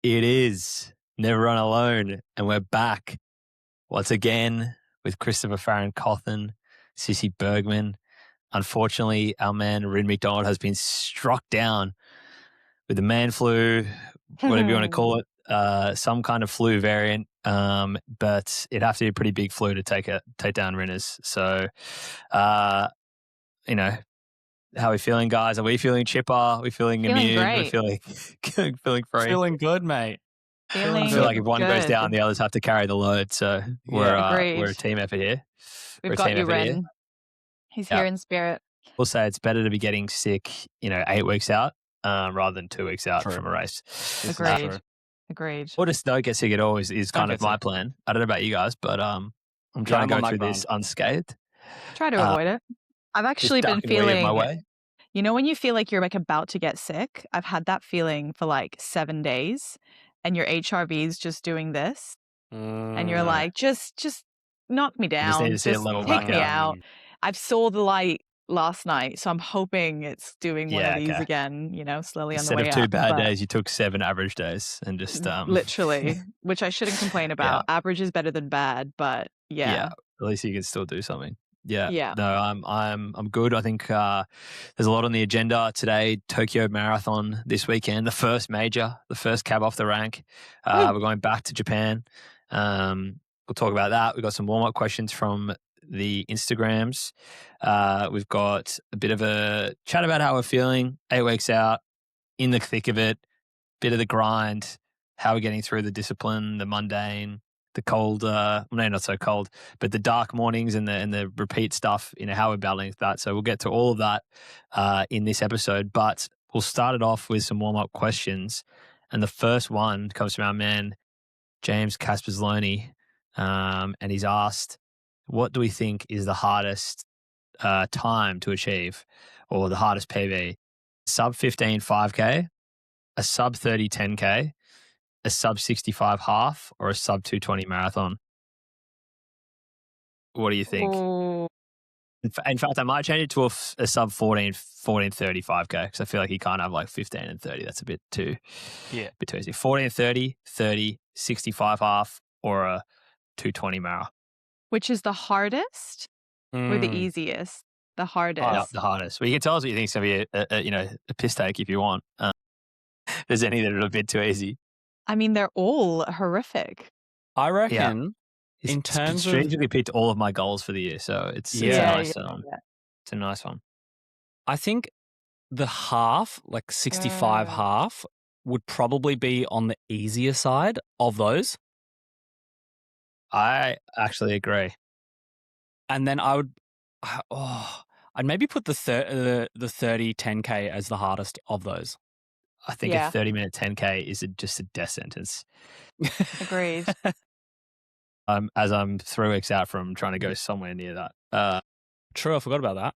It is Never Run Alone, and we're back once again with Christopher Farron Cawthon, Sissi Bergman. Unfortunately, our man Rin McDonald has been struck down with the man flu, whatever you want to call it, some kind of flu variant. But it'd have to be a pretty big flu to take down Rinners. So, how are we feeling, guys? Are we feeling chipper? Are we feeling immune? Great. We're feeling free. Feeling good, mate. Feeling I feel like if one goes down, the others have to carry the load. So we're a team effort here. We've got you, Ren. He's here in spirit. We'll say it's better to be getting sick, 8 weeks out rather than 2 weeks out from a race. Agreed. Or just don't get sick at all is kind of my plan. I don't know about you guys, but I'm trying to go through this unscathed. Try to avoid it. I've actually been feeling my way. When you feel like you're about to get sick, I've had that feeling for 7 days, and your HRV's just doing this, and you're like, just knock me down, just take back me out. I've saw the light last night, so I'm hoping it's doing one of these again. Slowly Instead on the way of 2 up, bad days, you took 7 average days and just literally, which I shouldn't complain about. Average is better than bad, but at least you can still do something. Yeah. No, I'm good. I think there's a lot on the agenda today. Tokyo Marathon this weekend, the first cab off the rank. We're going back to Japan. We'll talk about that. We've got some warm-up questions from the Instagrams. We've got a bit of a chat about how we're feeling 8 weeks out, in the thick of it, bit of the grind, how we're getting through the discipline, the mundane, the cold, not so cold, but the dark mornings and the repeat stuff, how we're battling with that. So we'll get to all of that in this episode, but we'll start it off with some warm-up questions. And the first one comes from our man, James Caspersloney, and he's asked, what do we think is the hardest time to achieve, or the hardest PB? Sub 15 5K, a sub 30 10K, a sub 65 half, or a sub 220 marathon? What do you think? Oh. In fact, I might change it to a sub 14 30 5K, because I feel like you can't have 15 and 30. That's a bit too easy. 14 30, 30, 65 half, or a 220 marathon. Which is the hardest or the easiest? The hardest. The hardest. Well, you can tell us what you think is going to be a piss take if you want. If there's any that are a bit too easy. I mean, they're all horrific. I reckon in terms of... strangely picked all of my goals for the year, so it's a nice one. I think the half, 65 half, would probably be on the easier side of those. I actually agree. And then I'd maybe put the 30 10K as the hardest of those. I think a 30-minute 10K is just a death sentence. Agreed. As I'm 3 weeks out from trying to go somewhere near that. True, I forgot about that.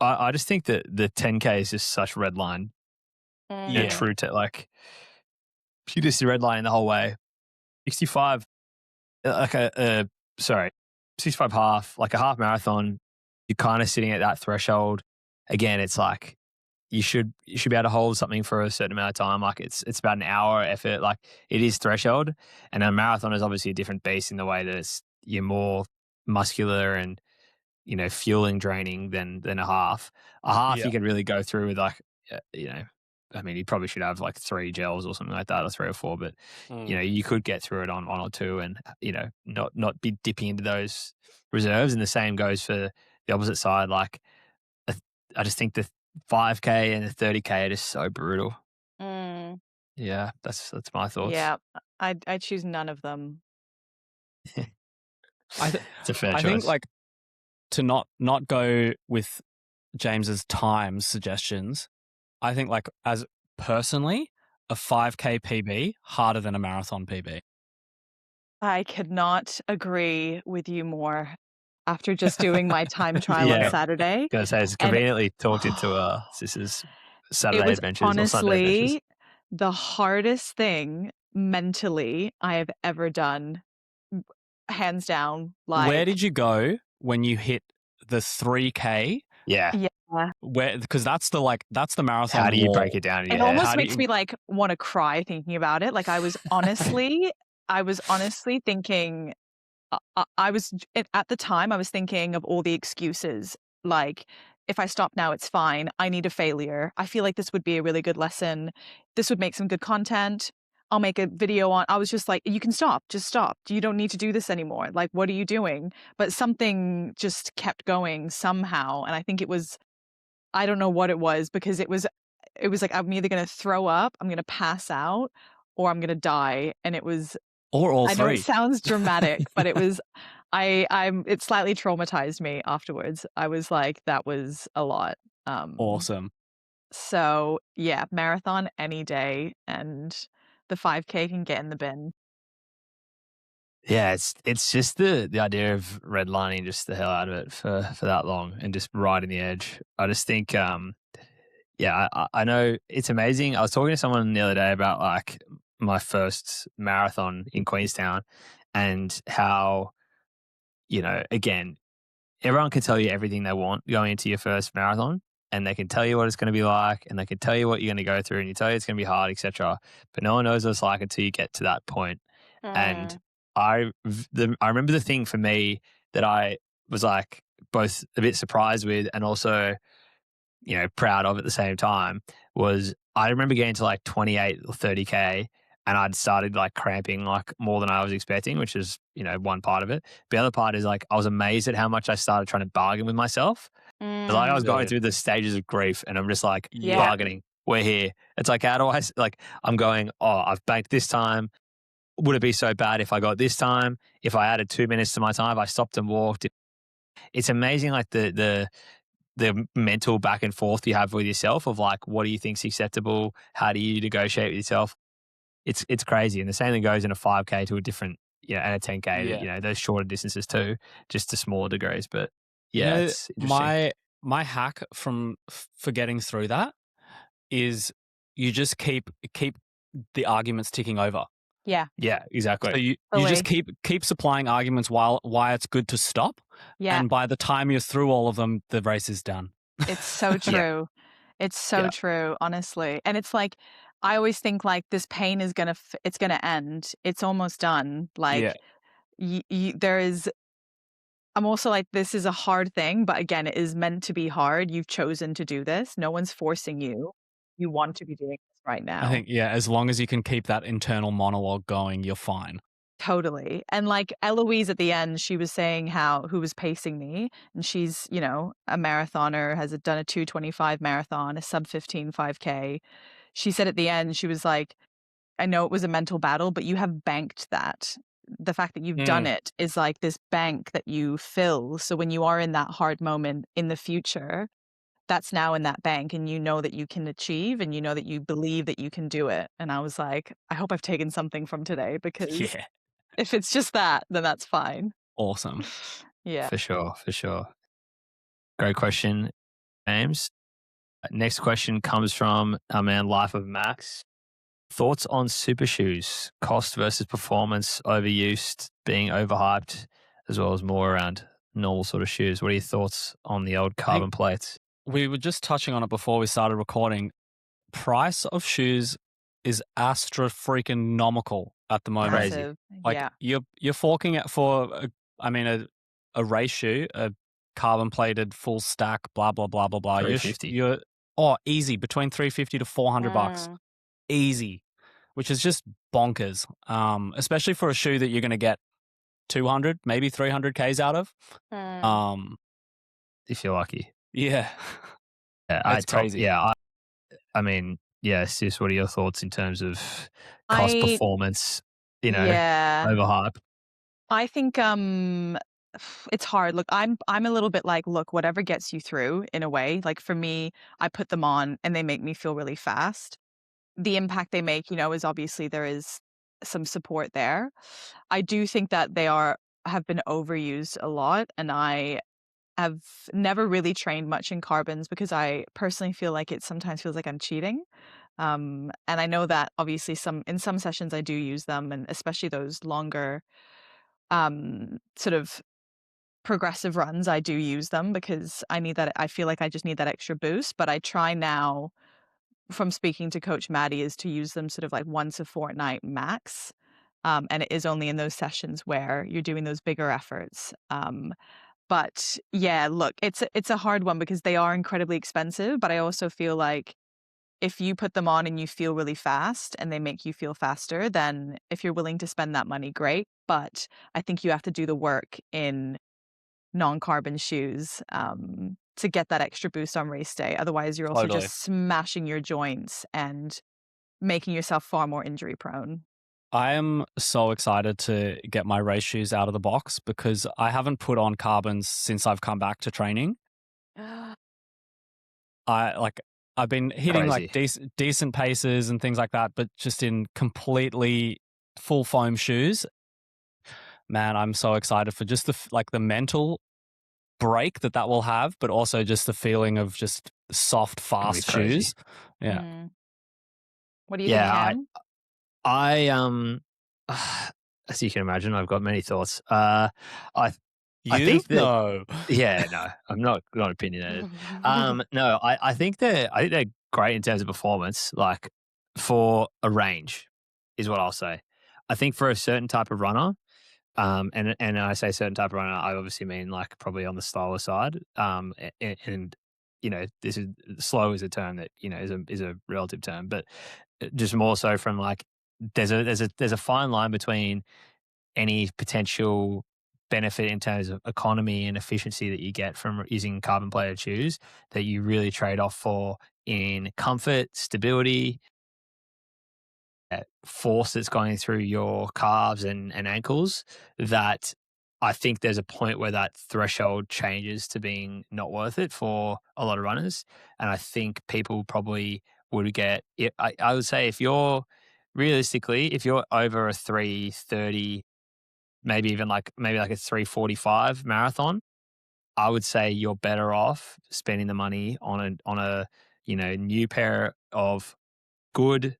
I just think that the 10K is just such red line. True to you just red line the whole way. 65, 65 half, a half marathon. You're kind of sitting at that threshold. Again, it's you should be able to hold something for a certain amount of time. It's about an hour effort. It is threshold, and a marathon is obviously a different beast in the way that you're more muscular and fueling draining than a half. A half you could really go through with I mean, you probably should have 3 gels or something like that, or 3 or 4. But you could get through it on 1 or 2, and not be dipping into those reserves. And the same goes for the opposite side. I just think the 5K and the 30K are just so brutal. Yeah, that's my thoughts. Yeah, I choose none of them. It's a fair choice. I think to not go with James's time suggestions, I think as personally, a 5K PB harder than a marathon PB. I could not agree with you more. After just doing my time trial on Saturday. I was going to say, it's conveniently talked into Sis's Saturday adventures honestly, or Sunday adventures. The hardest thing mentally I have ever done, hands down. Where did you go when you hit the 3K? Yeah. because that's the marathon. How do you wall. break it down in It your head? almost makes me like want to cry thinking about it. Like I was honestly thinking, I was at the time I was thinking of all the excuses. Like if I stop now, it's fine. I need a failure. I feel like this would be a really good lesson. This would make some good content. I'll make a video on. I was just like, you can stop. Just stop. You don't need to do this anymore. Like, what are you doing? But something just kept going somehow. And I think it was, I don't know what it was, because it was like, I'm either going to throw up, I'm going to pass out, or I'm going to die. And it was, Or all I know three. it sounds dramatic, but it was, it slightly traumatized me afterwards. I was like, that was a lot. Awesome. So yeah, marathon any day, and the 5K can get in the bin. Yeah, it's just the idea of redlining just the hell out of it for that long and just riding the edge. I just think, I know it's amazing. I was talking to someone the other day about like my first marathon in Queenstown and how, again, everyone can tell you everything they want going into your first marathon, and they can tell you what it's going to be like, and they can tell you what you're going to go through, and you tell you it's going to be hard, etc. But no one knows what it's like until you get to that point. And I remember the thing for me that I was like both a bit surprised with and also, proud of at the same time was I remember getting to like 28 or 30K, and I'd started like cramping like more than I was expecting, which is, one part of it. The other part is like I was amazed at how much I started trying to bargain with myself. Like I was going through the stages of grief, and I'm just like bargaining. We're here. It's like, how do I like? I'm going. Oh, I've banked this time. Would it be so bad if I got this time? If I added 2 minutes to my time, if I stopped and walked. It's amazing, like the mental back and forth you have with yourself of like, what do you think's acceptable? How do you negotiate with yourself? It's crazy, and the same thing goes in a 5K to a different, and a 10K. Those shorter distances too, just to smaller degrees. But yeah, it's interesting. My hack for getting through that is you just keep the arguments ticking over. Yeah. Yeah, exactly. So you just keep supplying arguments why it's good to stop. Yeah. And by the time you're through all of them, the race is done. It's so true. It's so true, honestly. And it's like, I always think like this pain is it's gonna end. It's almost done. Like there is. I'm also like, this is a hard thing, but again, it is meant to be hard. You've chosen to do this. No one's forcing you. You want to be doing this right now. I think, as long as you can keep that internal monologue going, you're fine. Totally. And like Eloise at the end, she was saying who was pacing me, and she's, a marathoner, has done a 2:25 marathon, a sub 15 5K. She said at the end, she was like, I know it was a mental battle, but you have banked that. The fact that you've done it is like this bank that you fill. So when you are in that hard moment in the future, that's now in that bank, and you know that you can achieve, and you know that you believe that you can do it. And I was like, I hope I've taken something from today, because if it's just that, then that's fine. Awesome. Yeah. For sure. Great question, James. Next question comes from our man, Life of Max. Thoughts on super shoes, cost versus performance, overused, being overhyped, as well as more around normal sort of shoes. What are your thoughts on the old carbon plates? We were just touching on it before we started recording. Price of shoes is astronomical at the moment. Massive. Like you're forking out for a race shoe, a carbon plated full stack, blah blah blah blah blah. You're easy between $350 to $400. Easy, which is just bonkers. Especially for a shoe that you're going to get 200, maybe 300 Ks out of. If you're lucky. Yeah. It's crazy. Sis, what are your thoughts in terms of cost performance, overhype? I think it's hard. Look, I'm a little bit like, look, whatever gets you through in a way. Like for me, I put them on and they make me feel really fast. The impact they make, is obviously there is some support there. I do think that they have been overused a lot, and I have never really trained much in carbons because I personally feel like it sometimes feels like I'm cheating. And I know that obviously in some sessions I do use them, and especially those longer sort of progressive runs, I do use them because I need that. I feel like I just need that extra boost. But I try now, from speaking to Coach Maddie, is to use them sort of like once a fortnight max. And it is only in those sessions where you're doing those bigger efforts. But yeah, look, it's a hard one because they are incredibly expensive. But I also feel like if you put them on and you feel really fast and they make you feel faster, then if you're willing to spend that money, great. But I think you have to do the work in non-carbon shoes to get that extra boost on race day. Otherwise, you're also Totally. just smashing your joints and making yourself far more injury prone. I am so excited to get my race shoes out of the box because I haven't put on carbons since I've come back to training. I've been hitting like decent paces and things like that, but just in completely full foam shoes. Man, I'm so excited for just the mental break that will have, but also just the feeling of just soft, fast shoes. Yeah. What do you think, Cam? As you can imagine, I've got many thoughts. I think that no. Yeah, no, I'm not opinionated. No, I think they're great in terms of performance, like for a range, is what I'll say. I think for a certain type of runner, and I say certain type of runner, I obviously mean like probably on the slower side. And you know, this is slow is a term that is a relative term, but just more so from like there's a fine line between any potential benefit in terms of economy and efficiency that you get from using carbon plated shoes that you really trade off for in comfort, stability, force that's going through your calves and ankles, that I think there's a point where that threshold changes to being not worth it for a lot of runners. And I think people probably would get it. I would say if you're realistically, if you're over a 3:30, maybe even maybe like a 3:45 marathon, I would say you're better off spending the money on a new pair of good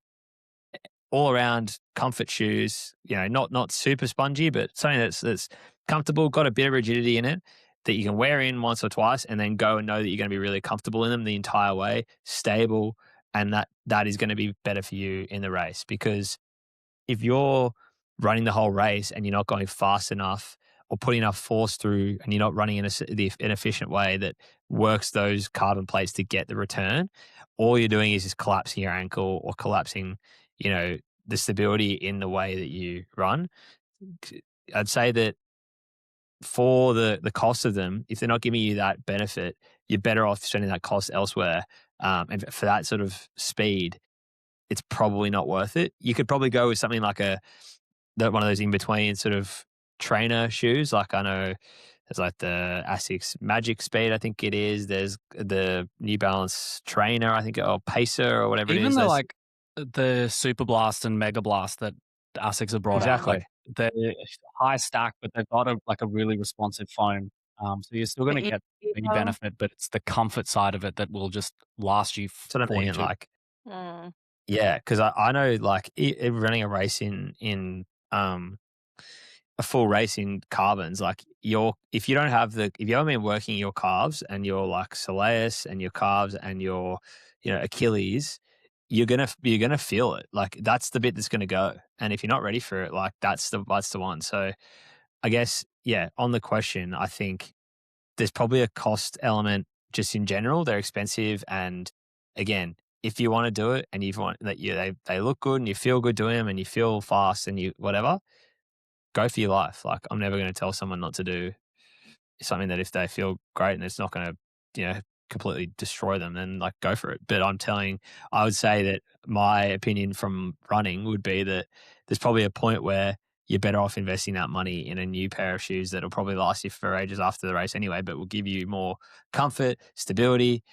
all around comfort shoes, not super spongy, but something that's comfortable, got a bit of rigidity in it that you can wear in once or twice and then go and know that you're going to be really comfortable in them the entire way, stable, and that is going to be better for you in the race. Because if you're running the whole race and you're not going fast enough or putting enough force through and you're not running in an efficient way that works those carbon plates to get the return, all you're doing is just collapsing your ankle or collapsing, the stability in the way that you run. I'd say that for the cost of them, if they're not giving you that benefit, you're better off spending that cost elsewhere. And for that sort of speed, it's probably not worth it. You could probably go with something like one of those in between sort of trainer shoes. Like I know there's like the Asics Magic Speed, I think it is. There's the New Balance Trainer, I think, or Pacer or whatever it is. Even like the Super Blast and Mega Blast that the Asics have brought out, like they're high stack, but they've got a really responsive foam. So you're still going to get the benefit, but it's the comfort side of it that will just last you. That's what I mean. Like, yeah, because I know like running a race in a full race in carbons, like if you haven't been working your calves and your like soleus and your calves and your Achilles, you're gonna feel it. Like that's the bit that's gonna go. And if you're not ready for it, like that's the one. So I guess, yeah, on the question, I think there's probably a cost element just in general. They're expensive, and again, if you want to do it and you want that they look good and you feel good doing them and you feel fast and you whatever, go for your life. Like I'm never going to tell someone not to do something that if they feel great and it's not going to completely destroy them, then like go for it. But I would say that my opinion from running would be that there's probably a point where you're better off investing that money in a new pair of shoes that'll probably last you for ages after the race anyway, but will give you more comfort, stability,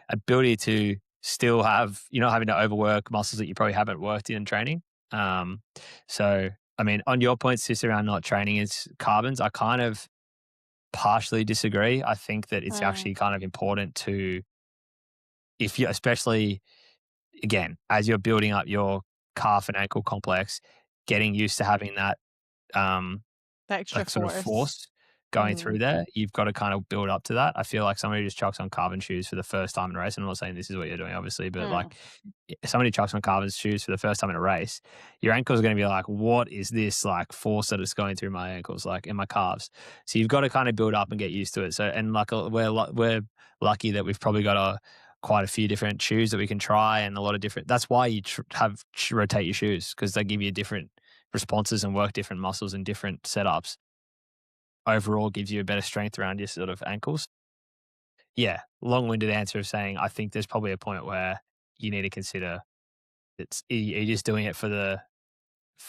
ability to still have, you're not having to overwork muscles that you probably haven't worked in training. So, I mean, on your point, Sis, around not training is carbons, I kind of partially disagree. I think that it's actually kind of important to, if you, especially again, as you're building up your calf and ankle complex, getting used to having that extra like sort of force. going through there, you've got to kind of build up to that. I feel like somebody who just chucks on carbon shoes for the first time in a race, and I'm not saying this is what you're doing, obviously, but like if somebody chucks on carbon shoes for the first time in a race, your ankles are going to be like, what is this like force that is going through my ankles, like in my calves? So you've got to kind of build up and get used to it. So, and like we're lucky that we've probably got quite a few different shoes that we can try, and a lot of different. That's why you rotate your shoes, because they give you different responses and work different muscles and different setups. Overall, gives you a better strength around your sort of ankles. Yeah, long-winded answer of saying I think there's probably a point where you need to consider you're just doing it for the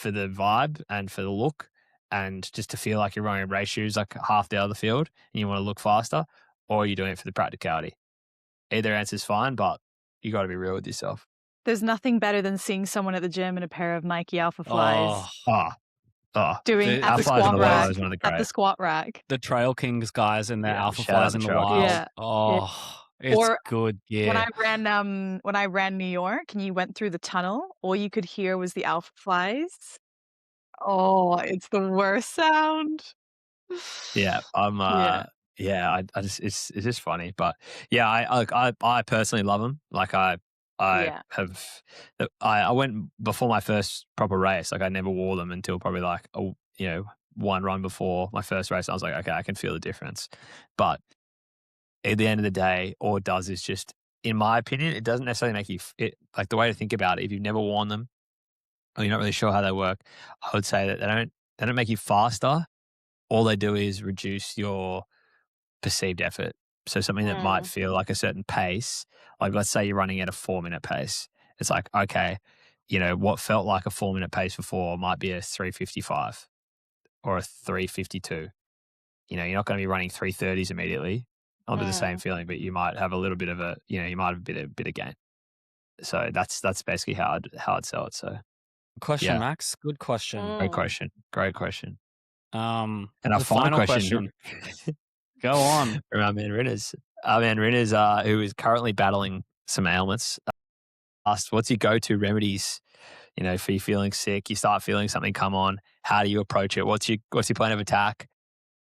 vibe and for the look, and just to feel like you're running race shoes like half the other field and you want to look faster, or you're doing it for the practicality. Either answer is fine, but you got to be real with yourself. There's nothing better than seeing someone at the gym in a pair of Nike Alpha Flies doing at the squat rack. At the squat rack. The Trail Kings guys in their Alpha shout out Flies the in the Trail wild. Kings. It's good. Yeah. When I ran New York and you went through the tunnel, all you could hear was the Alpha Flies. Oh, it's the worst sound. Yeah, I just it's just funny, but yeah, I personally love them. Like I went before my first proper race. Like I never wore them until probably like one run before my first race. I was like, okay, I can feel the difference. But at the end of the day, all it does is just, in my opinion, it doesn't necessarily make you like the way to think about it. If you've never worn them or you're not really sure how they work, I would say that they don't make you faster. All they do is reduce your perceived effort. So something that might feel like a certain pace, like let's say you're running at a 4-minute pace. It's like, okay, what felt like a 4-minute pace before might be a 3:55 or a 3:52. You're not going to be running 3:30s immediately onto the same feeling, but you might have a little bit of you might have a bit of gain. So that's basically how I'd sell it. So question, Max. Good question. Great question. And our final question. Go on. From our man Rinners. Our man Rinners, who is currently battling some ailments, asked, what's your go-to remedies, for you feeling sick? You start feeling something come on. How do you approach it? What's your plan of attack?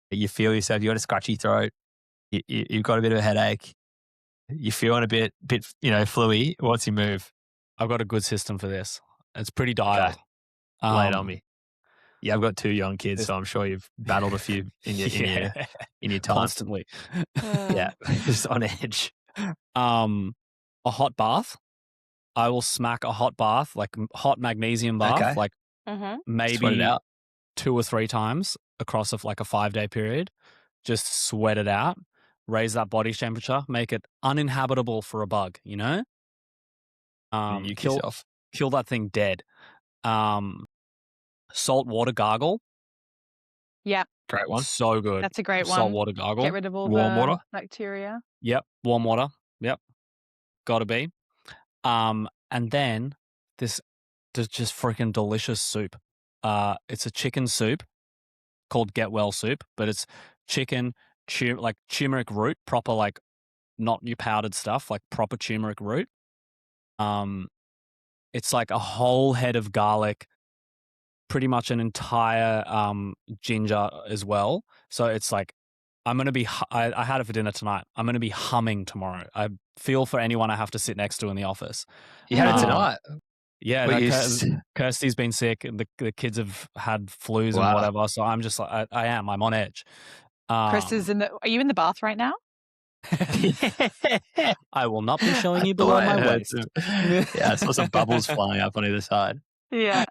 You feel yourself, you got a scratchy throat, you've got a bit of a headache, you're feeling a bit fluey. What's your move? I've got a good system for this. It's pretty dialed. Okay. Lay it on me. Yeah, I've got 2 young kids, so I'm sure you've battled a few in your time. Constantly. Yeah, just on edge. A hot bath. I will smack a hot bath, like hot magnesium bath, like maybe 2 or 3 times across a 5-day period. Just sweat it out, raise that body temperature, make it uninhabitable for a bug. Kill that thing dead. Salt water gargle. Yeah. Great one. So good. That's a great one. Salt water gargle. Get rid of all warm water. Bacteria. Yep. Warm water. Yep. Gotta be. And then there's just freaking delicious soup. It's a chicken soup called Get Well soup, but it's chicken, like turmeric root, proper, like not your powdered stuff, like proper turmeric root. It's like a whole head of garlic, pretty much an entire ginger as well. So it's like, I'm going to be, I had it for dinner tonight. I'm going to be humming tomorrow. I feel for anyone I have to sit next to in the office. You had it tonight? Yeah. Kirsty's been sick and the kids have had flus and whatever. So I'm just like, I'm on edge. Chris is are you in the bath right now? I will not be showing you below my waist. Yeah, I saw some bubbles flying up on either side. Yeah.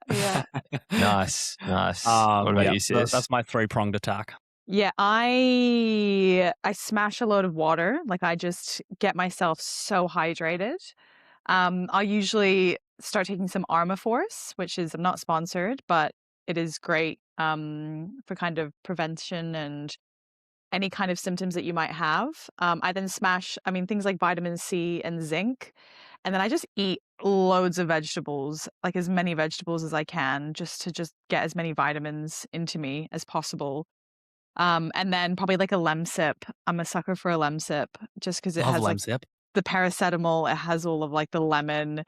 Nice. What about you, sis? That's my 3-pronged attack. Yeah, I smash a load of water. Like I just get myself so hydrated. I'll usually start taking some Armaforce, which is, I'm not sponsored, but it is great for kind of prevention and any kind of symptoms that you might have. I then smash, things like vitamin C and zinc. And then I just eat loads of vegetables, like as many vegetables as I can, just to get as many vitamins into me as possible. And then probably like a Lemsip. I'm a sucker for a Lemsip just because it has Lemsip. the paracetamol. It has all of like the lemon.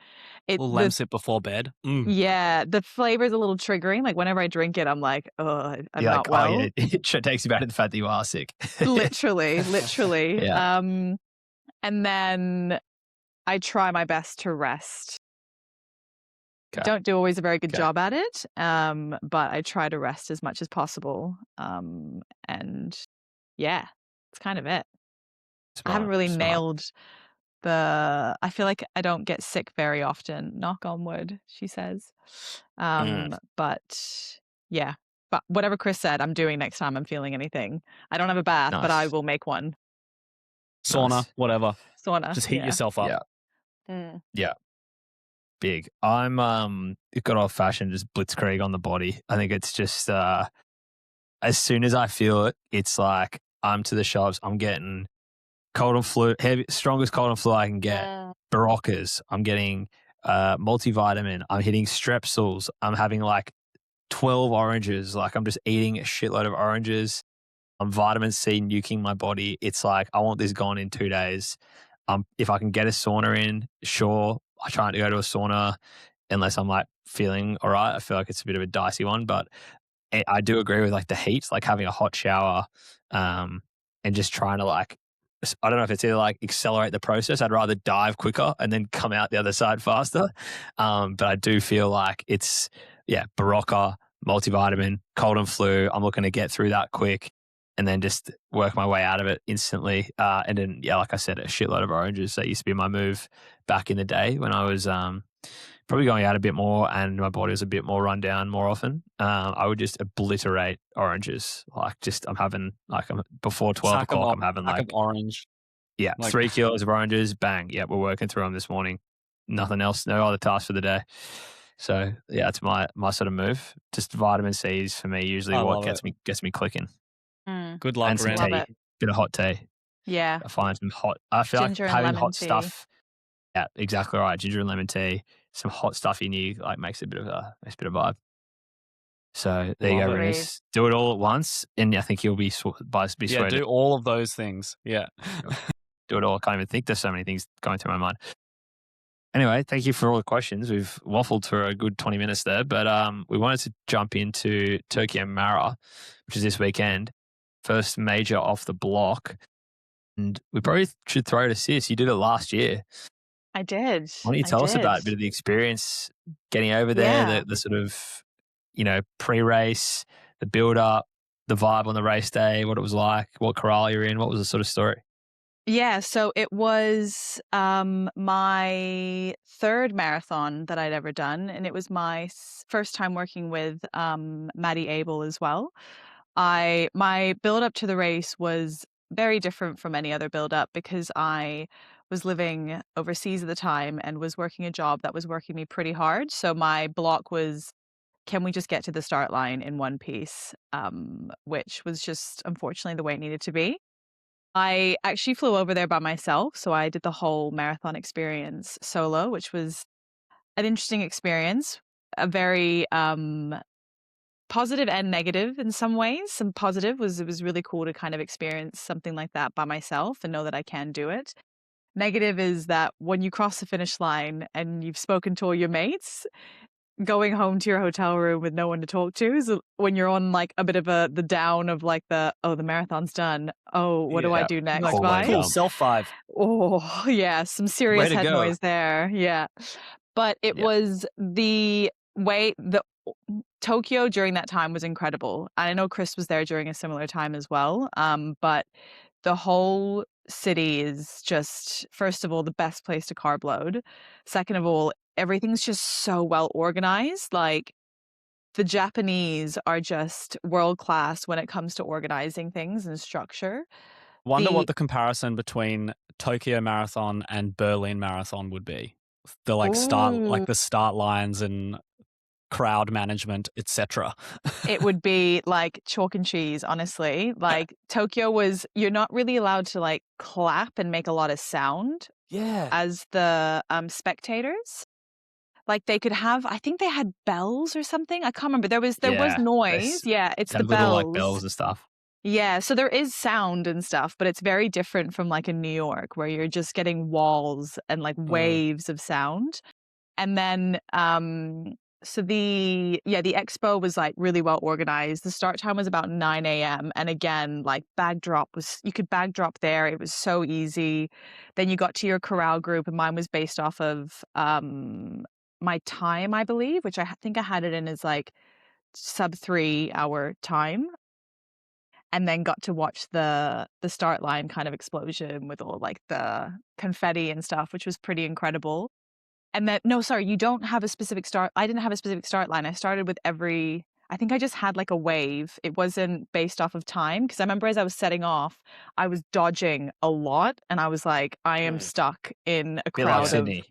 A little lemon sip before bed. Yeah, the flavor is a little triggering. Like whenever I drink it, I'm like, oh, I'm You're not like, well. oh yeah, it takes you back to the fact that you are sick. Literally. Yeah. And then I try my best to rest. Okay. Don't do always a very good job at it, but I try to rest as much as possible. And yeah, it's kind of it. I haven't really nailed I feel like I don't get sick very often. Knock on wood, she says. But yeah, but whatever Chris said, I'm doing next time I'm feeling anything. I don't have a bath, but I will make one. Sauna, whatever. Sauna. Just heat yourself up. Yeah. Yeah. Big. I'm got old fashioned just blitzkrieg on the body. I think it's just as soon as I feel it, it's like I'm to the shops. I'm getting cold and flu, strongest cold and flu I can get. Baroccas. I'm getting multivitamin. I'm hitting strepsils. I'm having like 12 oranges. Like I'm just eating a shitload of oranges. I'm vitamin C nuking my body. It's like I want this gone in 2 days. If I can get a sauna in, sure. I try not to go to a sauna unless I'm like feeling all right. I feel like it's a bit of a dicey one, but I do agree with like the heat, like having a hot shower, and just trying to like, I don't know if it's either like accelerate the process. I'd rather dive quicker and then come out the other side faster. But I do feel like it's, Barocca, multivitamin, cold and flu. I'm looking to get through that quick and then just work my way out of it instantly. And then, like I said, a shitload of oranges. That used to be my move back in the day when I was probably going out a bit more and my body was a bit more run down more often. I would just obliterate oranges. Like before 12 o'clock, I'm having like orange. Yeah, like 3 kilos of oranges. Bang. Yeah, we're working through them this morning. Nothing else. No other tasks for the day. So yeah, it's my sort of move. Just vitamin C's for me usually what gets me clicking. Good luck, and some tea, bit of hot tea. Yeah, I find some hot. I feel ginger like having hot tea. stuff. Yeah, exactly right. Ginger and lemon tea, some hot stuff in you, like makes a bit of a vibe. So there you go, Renus. Do it all at once, and I think you'll be sweated. Yeah, do all of those things. Yeah, do it all. I can't even think. There's so many things going through my mind. Anyway, thank you for all the questions. We've waffled for a good 20 minutes there, but we wanted to jump into Tokyo Mara, which is this weekend. First major off the block. And we probably should throw to Sis. You did it last year. I did. Why don't you tell us about a bit of the experience getting over there, the sort of, pre-race, the build-up, the vibe on the race day, what it was like, what corral you're in, what was the sort of story? Yeah, so it was my third marathon that I'd ever done, and it was my first time working with Maddie Abel as well. My build-up to the race was very different from any other build-up because I was living overseas at the time and was working a job that was working me pretty hard. So my block was, can we just get to the start line in one piece, which was just unfortunately the way it needed to be. I actually flew over there by myself, so I did the whole marathon experience solo, which was an interesting experience, a very positive and negative in some ways. Some positive was it was really cool to kind of experience something like that by myself and know that I can do it. Negative is that when you cross the finish line and you've spoken to all your mates, going home to your hotel room with no one to talk to is when you're on like a bit of the down of like the marathon's done. Oh, what do I do next? Cool, self 5. Oh, yeah, some serious head noise there. Yeah. But it was the way Tokyo during that time was incredible. And I know Chris was there during a similar time as well. But the whole city is just, first of all, the best place to carb load. Second of all, everything's just so well organized. Like the Japanese are just world class when it comes to organizing things and structure. Wonder what the comparison between Tokyo Marathon and Berlin Marathon would be. The the start lines and crowd management, etc. It would be like chalk and cheese, honestly. Like Tokyo you're not really allowed to like clap and make a lot of sound as the spectators. Like they could have, I think they had bells or something. I can't remember. There was noise. Yeah, it's the bells. Like bells and stuff. Yeah, so there is sound and stuff, but it's very different from like in New York where you're just getting walls and like waves of sound. And then so the expo was like really well organized. The start time was about 9 a.m. And again, like you could bag drop there. It was so easy. Then you got to your corral group, and mine was based off of my time, I believe, which think I had it in as like sub 3 hour time. And then got to watch the start line kind of explosion with all like the confetti and stuff, which was pretty incredible. And then no, sorry, you don't have a specific start. I didn't have a specific start line. I started with I think I just had like a wave. It wasn't based off of time because I remember as I was setting off, I was dodging a lot and I was like, I am stuck in a Bit like crowd of Sydney.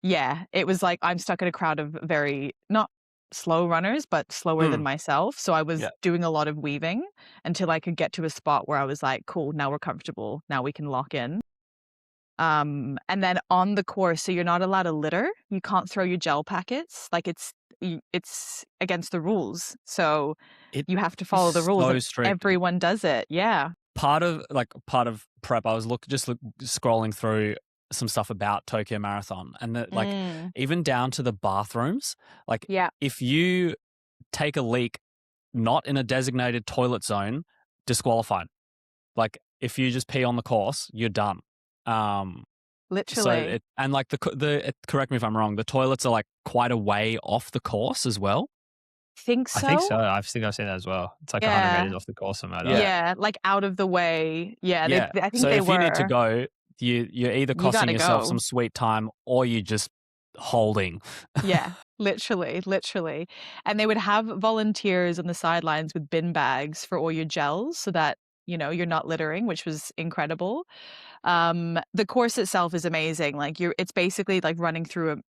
yeah, it was like I'm stuck in a crowd of very not slow runners, but slower than myself. So I was doing a lot of weaving until I could get to a spot where I was like, cool, now we're comfortable. Now we can lock in. And then on the course, so you're not allowed to litter. You can't throw your gel packets. Like it's against the rules. So you have to follow the rules. So And strict. everyone does it. Yeah. Part of prep, I was scrolling through some stuff about Tokyo Marathon, and even down to the bathrooms. Like, if you take a leak not in a designated toilet zone, disqualified. Like, if you just pee on the course, you're done. Literally. Correct me if I'm wrong, the toilets are like quite a way off the course as well. Think so? I think so. I think I've seen that as well. It's like 100 meters off the course somewhere. Yeah, like out of the way. Yeah, I think so they if you need to go, you're either costing yourself some sweet time or you're just holding. Yeah, literally. And they would have volunteers on the sidelines with bin bags for all your gels so that, you're not littering, which was incredible. The course itself is amazing. Like it's basically like running through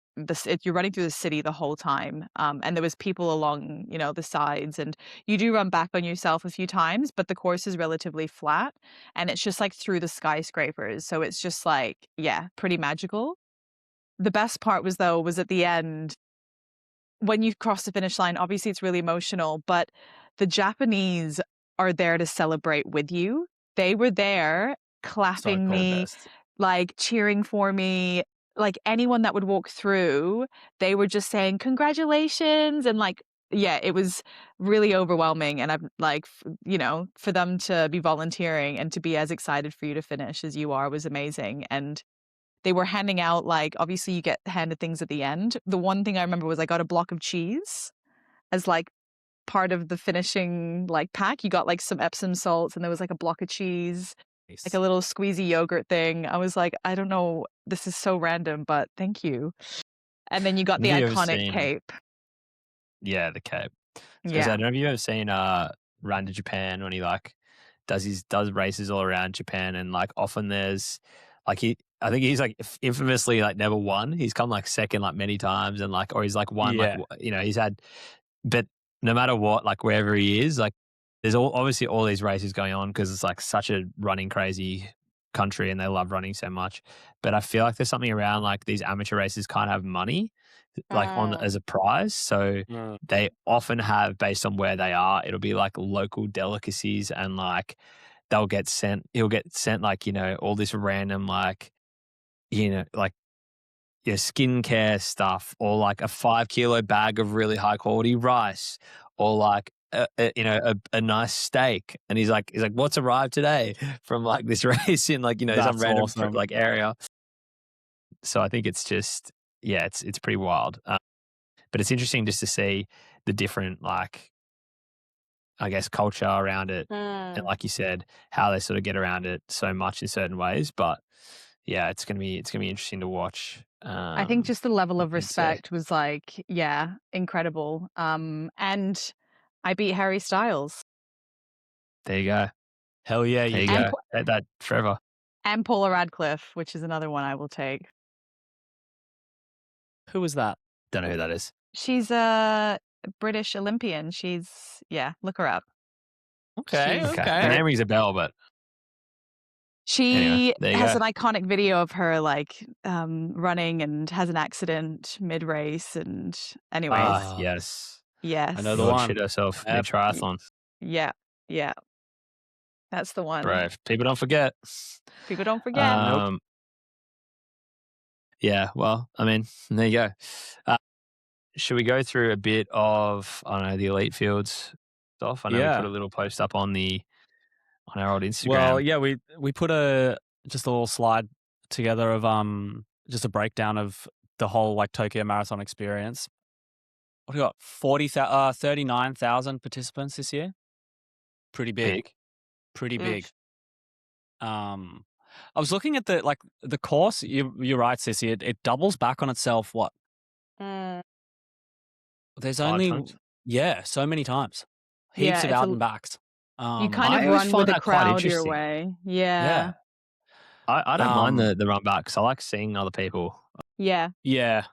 you're running through the city the whole time. And there was people along, the sides, and you do run back on yourself a few times, but the course is relatively flat and it's just like through the skyscrapers. So it's just like, yeah, pretty magical. The best part was at the end when you cross the finish line. Obviously it's really emotional, but the Japanese are there to celebrate with you. They were there clapping me, like cheering for me, like anyone that would walk through, they were just saying congratulations. And like, yeah, it was really overwhelming. And I'm like, for them to be volunteering and to be as excited for you to finish as you are was amazing. And they were handing out, like, obviously you get handed things at the end. The one thing I remember was I got a block of cheese as like part of the finishing like pack. You got like some Epsom salts and there was like a block of cheese, like a little squeezy yogurt thing. I was like, I don't know, this is so random, but thank you. And then you got the iconic cape. Yeah, the cape. Yeah. I don't know if you've ever seen Run to Japan when he like does races all around Japan, and like often there's like I think he's like infamously like never won. He's come like second like many times, and like or he's like won like he's had, but no matter what, like wherever he is, like there's obviously all these races going on because it's like such a running crazy country and they love running so much. But I feel like there's something around like these amateur races can't have money like on as a prize, so they often have, based on where they are, it'll be like local delicacies, and like he'll get sent like all this random like like skincare stuff, or like a 5 kilo bag of really high quality rice, or like a nice steak. And he's like what's arrived today from like this race in like some random like area. So I think it's just it's pretty wild, but it's interesting just to see the different like I guess culture around it, and like you said, how they sort of get around it so much in certain ways. But yeah, it's gonna be interesting to watch. I think just the level of respect was like, incredible. And I beat Harry Styles. There you go. Hell yeah, there you go. That forever. And Paula Radcliffe, which is another one I will take. Who was that? Don't know who that is. She's a British Olympian. Look her up. Okay. The name rings a bell, but she has an iconic video of her like running and has an accident mid race. And anyways, yes, I know the one. Shit herself mid triathlon. Yeah. That's the one. Brave. People don't forget. People don't forget. Nope. Yeah, well, I mean, there you go. Should we go through a bit of, I don't know, the elite fields stuff? I know we put a little post up on our old Instagram. Well, yeah, we put just a little slide together of just a breakdown of the whole like Tokyo Marathon experience. What do we got? 39,000 participants this year. Pretty big. Pretty big. I was looking at the course. You're right, Sissi. It doubles back on itself. What? There's 5 only times? So many times. Heaps of out and backs. You kind I of always run find with the that quite crowd your interesting. way. Yeah. I don't mind the run back because I like seeing other people. Yeah. Yeah.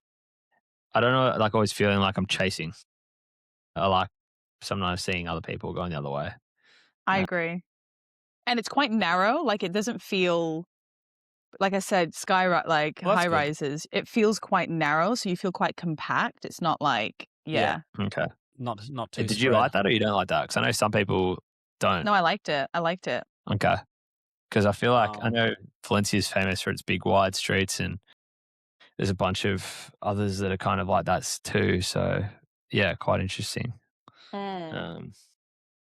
I don't know, like always feeling like I'm chasing. I like sometimes seeing other people going the other way. I agree. And it's quite narrow. Like it doesn't feel, like I said, high good. rises. It feels quite narrow, so you feel quite compact. It's not like, yeah. Okay. Not too. Did you like that or you don't like that? Because I know some people don't. No, I liked it. Okay. Because I feel like I know Valencia is famous for its big wide streets, and there's a bunch of others that are kind of like that too. So yeah, quite interesting. I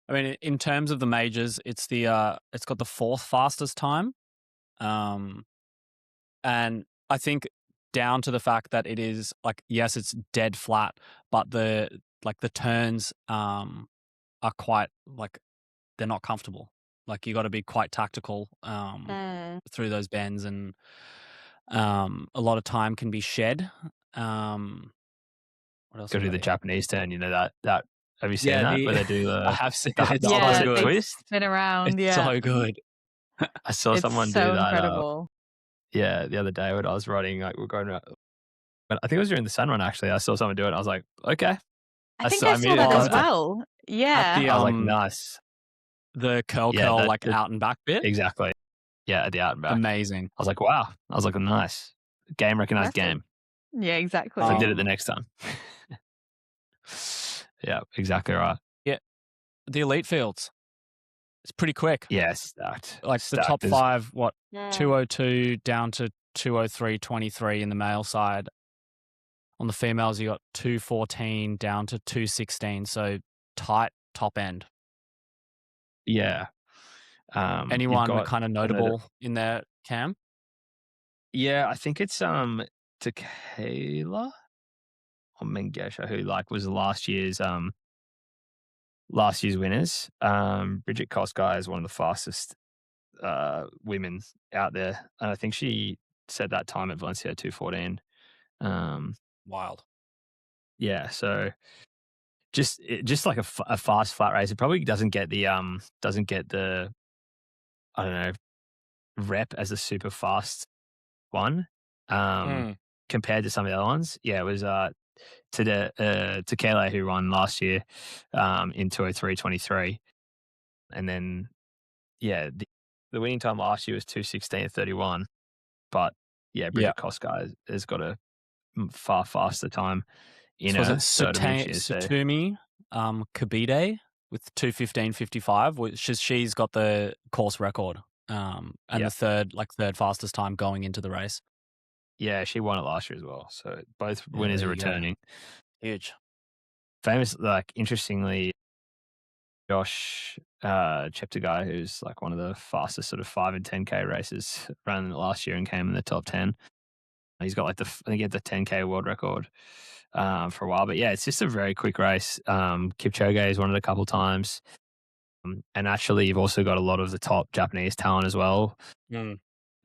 mean, in terms of the majors, it's it's got the 4th fastest time, and I think down to the fact that it is like, yes, it's dead flat, but the turns are quite like they're not comfortable. Like you got to be quite tactical through those bends, and a lot of time can be shed. What else? Go do the Japanese turn. You know that. Have you seen that where they do the? I have seen the, it. It's the so opposite good. twist? Spin around. It's so good. I saw someone do so that. incredible. The other day when I was running, like we're going around. But I think it was during the sun run. Actually, I saw someone do it. And I was like, okay. I think I saw that as well. Yeah. At the, I was like, nice. The curl like out and back bit. Exactly. Yeah, at the out and back. Amazing. I was like, wow. I was like, nice. Game recognized game. Yeah, exactly. So I did it the next time. Yeah, exactly right. Yeah. The elite fields. It's pretty quick. Yeah, stacked. Like the top 5, 202 down to 203.23 in the male side. On the females, you got 214 down to 216. So tight top end. Yeah. Anyone kind of notable in there, Cam? Yeah, I think it's Tequila or Mengesha, who was last year's winners. Bridget Koskar is one of the fastest women out there, and I think she said that time at Valencia 214. Wild. Yeah, so just like a fast flat race. It probably doesn't get the I don't know rep as a super fast one compared to some of the other ones. Yeah, it was Tequila who won last year in 203.23, and then the winning time last year was 216.31, but Bridget Koskar has got a far faster time in so her was it Sutumi Kabide with 2:15.55, which is she's got the course record and the third fastest time going into the race. Yeah, she won it last year as well. So both winners are returning. Huge. Famous, interestingly, Josh Cheptegei, who's one of the fastest sort of 5 and 10K races, ran last year and came in the top 10. He's got I think he had the 10K world record for a while. But yeah, it's just a very quick race. Kipchoge has won it a couple times. And actually, you've also got a lot of the top Japanese talent as well.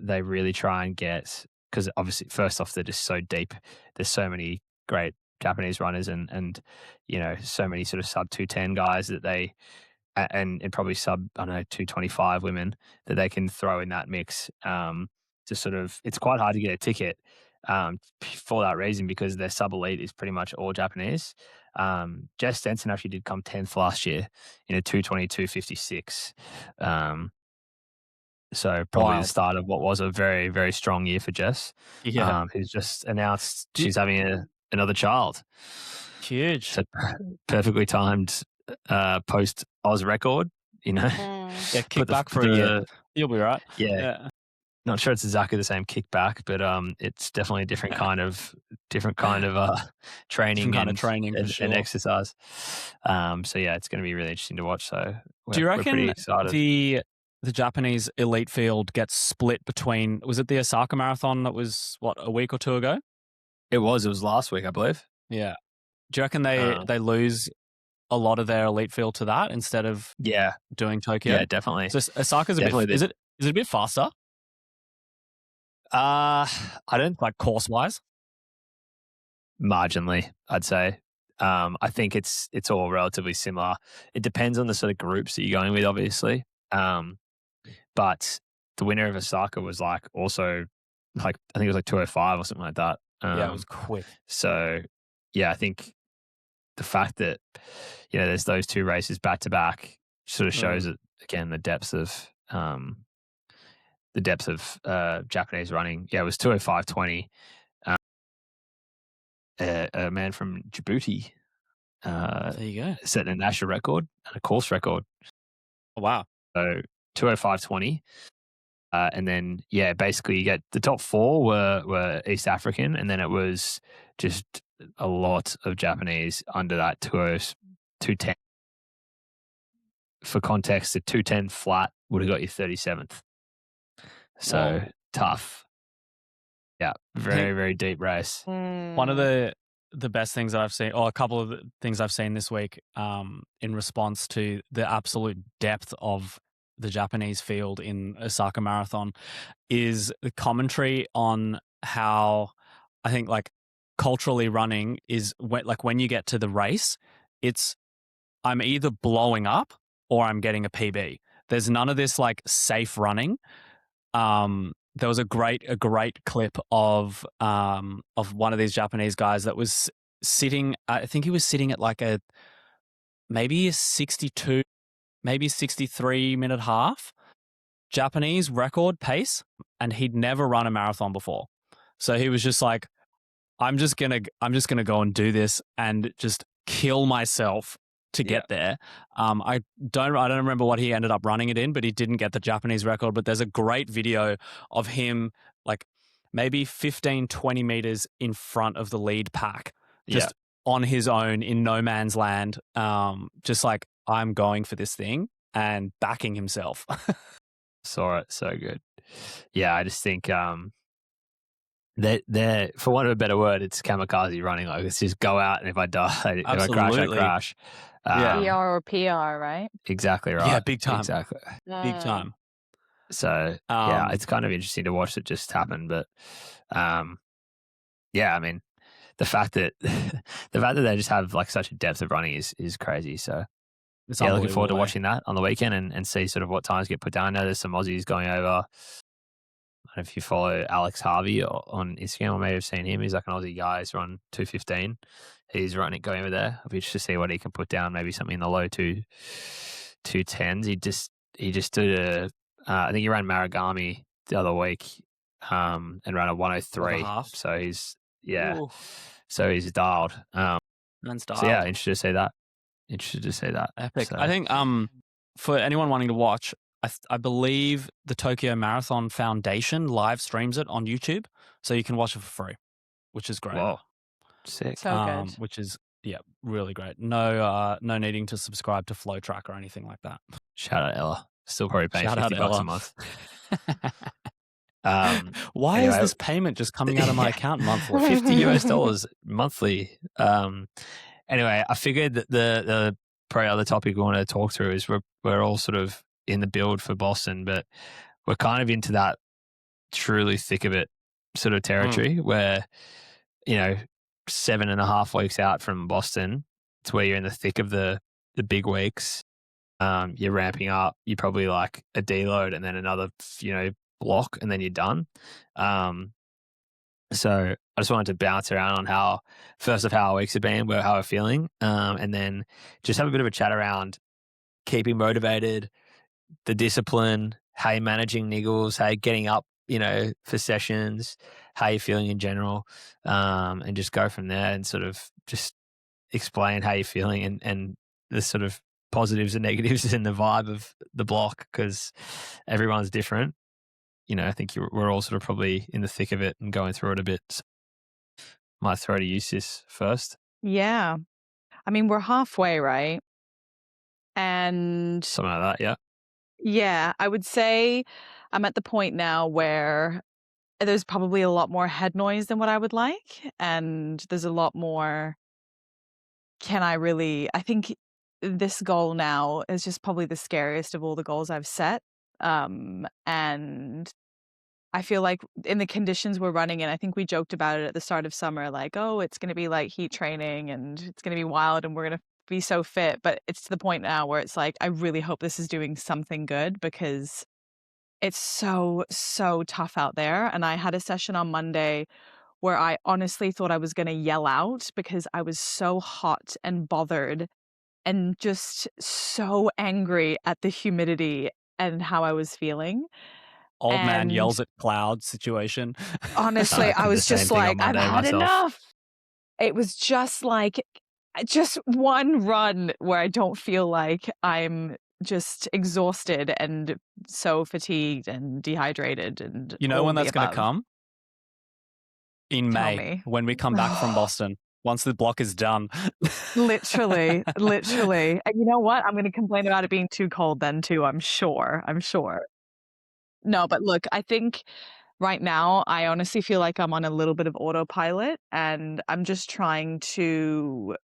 They really try and get, because obviously, first off, they're just so deep. There's so many great Japanese runners and so many sort of sub 210 guys that they, and probably sub, 225 women that they can throw in that mix. To sort of, it's quite hard to get a ticket for that reason, because their sub elite is pretty much all Japanese. Jess Stenson actually did come 10th last year in a 222.56. So probably the start of what was a very, very strong year for Jess. Yeah. Who's just announced she's having another child. Huge. So perfectly timed post Oz record, Yeah, kick But back for a year. You'll be right. Yeah, not sure it's exactly the same kickback, but it's definitely a different kind of training Different kind of and training for sure. exercise. So yeah, it's going to be really interesting to watch. So Do you we're pretty reckon excited. the Japanese elite field gets split between? Was it the Osaka Marathon that was a week or two ago? It was last week, I believe. Yeah. Do you reckon they lose a lot of their elite field to that instead of doing Tokyo? Yeah, definitely. So Osaka's is it a bit faster? I don't like course wise. Marginally, I'd say. I think it's all relatively similar. It depends on the sort of groups that you're going with, obviously. But the winner of Osaka was also I think it was 205 or something like that. Yeah, it was quick. So yeah, I think the fact that there's those two races back to back sort of shows it again the depths of Japanese running. Yeah, it was 205.20. A man from Djibouti there you go, set a national record and a course record. Oh, wow. So 205.20. And then, basically you get the top four were East African, and then it was just a lot of Japanese under that 210. For context, the 210 flat would have got you 37th. So tough. Yeah, very, very deep race. One of the best things that I've seen, or a couple of the things I've seen this week in response to the absolute depth of the Japanese field in Osaka Marathon, is the commentary on how I think culturally running is when you get to the race, I'm either blowing up or I'm getting a PB. There's none of this safe running. There was a great clip of one of these Japanese guys that was sitting. I think he was sitting at maybe a 62, maybe 63 minute half Japanese record pace, and he'd never run a marathon before. So he was just like, I'm just gonna go and do this and just kill myself to get there. I don't remember what he ended up running it in, but he didn't get the Japanese record. But there's a great video of him maybe 15, 20 meters in front of the lead pack, just on his own in no man's land, just I'm going for this thing and backing himself. Saw it. So good. Yeah, I just think they're, for want of a better word, it's kamikaze running. Let's just go out, and if I die, if I crash, I crash. PR or PR, right? Exactly right. Yeah, big time. Exactly. Big time. So it's kind of interesting to watch it just happen. But I mean, the fact that they just have such a depth of running is crazy. So looking forward to watching that on the weekend and see sort of what times get put down. I know there's some Aussies going over. I don't know if you follow Alex Harvey on Instagram, or maybe have seen him. He's an Aussie guy. He's run 2:15. He's going over there. I'll be interested to see what he can put down. Maybe something in the low 2:10s. He just did I think he ran Maragami the other week and ran a 1:03. So he's so he's dialed. Man's dialed. So yeah, interested to see that. Epic. So. I think for anyone wanting to watch, I believe the Tokyo Marathon Foundation live streams it on YouTube, so you can watch it for free, which is great. Whoa, sick. So good. Which is really great. No needing to subscribe to Flow Track or anything like that. Shout out Ella. Still probably paying $50 a month. Why is this payment just coming out of my account monthly? $50 monthly. Anyway, I figured that the probably other topic we want to talk through is we're all sort of in the build for Boston, but we're kind of into that truly thick of it sort of territory where 7.5 weeks out from Boston, it's where you're in the thick of the big weeks. You're ramping up. You're probably a deload and then another block, and then you're done. So I just wanted to bounce around on how our weeks have been, how we're feeling, and then just have a bit of a chat around keeping motivated, the discipline, how you're managing niggles, how you're getting up, for sessions, how you're feeling in general, and just go from there and sort of just explain how you're feeling and the sort of positives and negatives in the vibe of the block because everyone's different. I think we're all sort of probably in the thick of it and going through it a bit. So might throw to you, Sis, first. Yeah. I mean, we're halfway, right? And Something like that, yeah. yeah, I would say I'm at the point now where there's probably a lot more head noise than what I would like. And there's a lot more, I think this goal now is just probably the scariest of all the goals I've set. And I feel like in the conditions we're running in, I think we joked about it at the start of summer, like, oh, it's going to be like heat training and it's going to be wild and we're going to be so fit. But it's to the point now where it's like, I really hope this is doing something good because it's so, so tough out there. And I had a session on Monday where I honestly thought I was going to yell out because I was so hot and bothered and just so angry at the humidity and how I was feeling. Old man And yells at cloud situation. honestly, I did the was same just thing on like, I've Monday had myself. enough. It was just one run where I don't feel like I'm just exhausted and so fatigued and dehydrated and You know all when the that's going to above. come? In Tell May, me. when we come back from Boston, once the block is done. Literally. And you know what? I'm going to complain about it being too cold then too, I'm sure. No, but look, I think right now, I honestly feel like I'm on a little bit of autopilot and I'm just trying to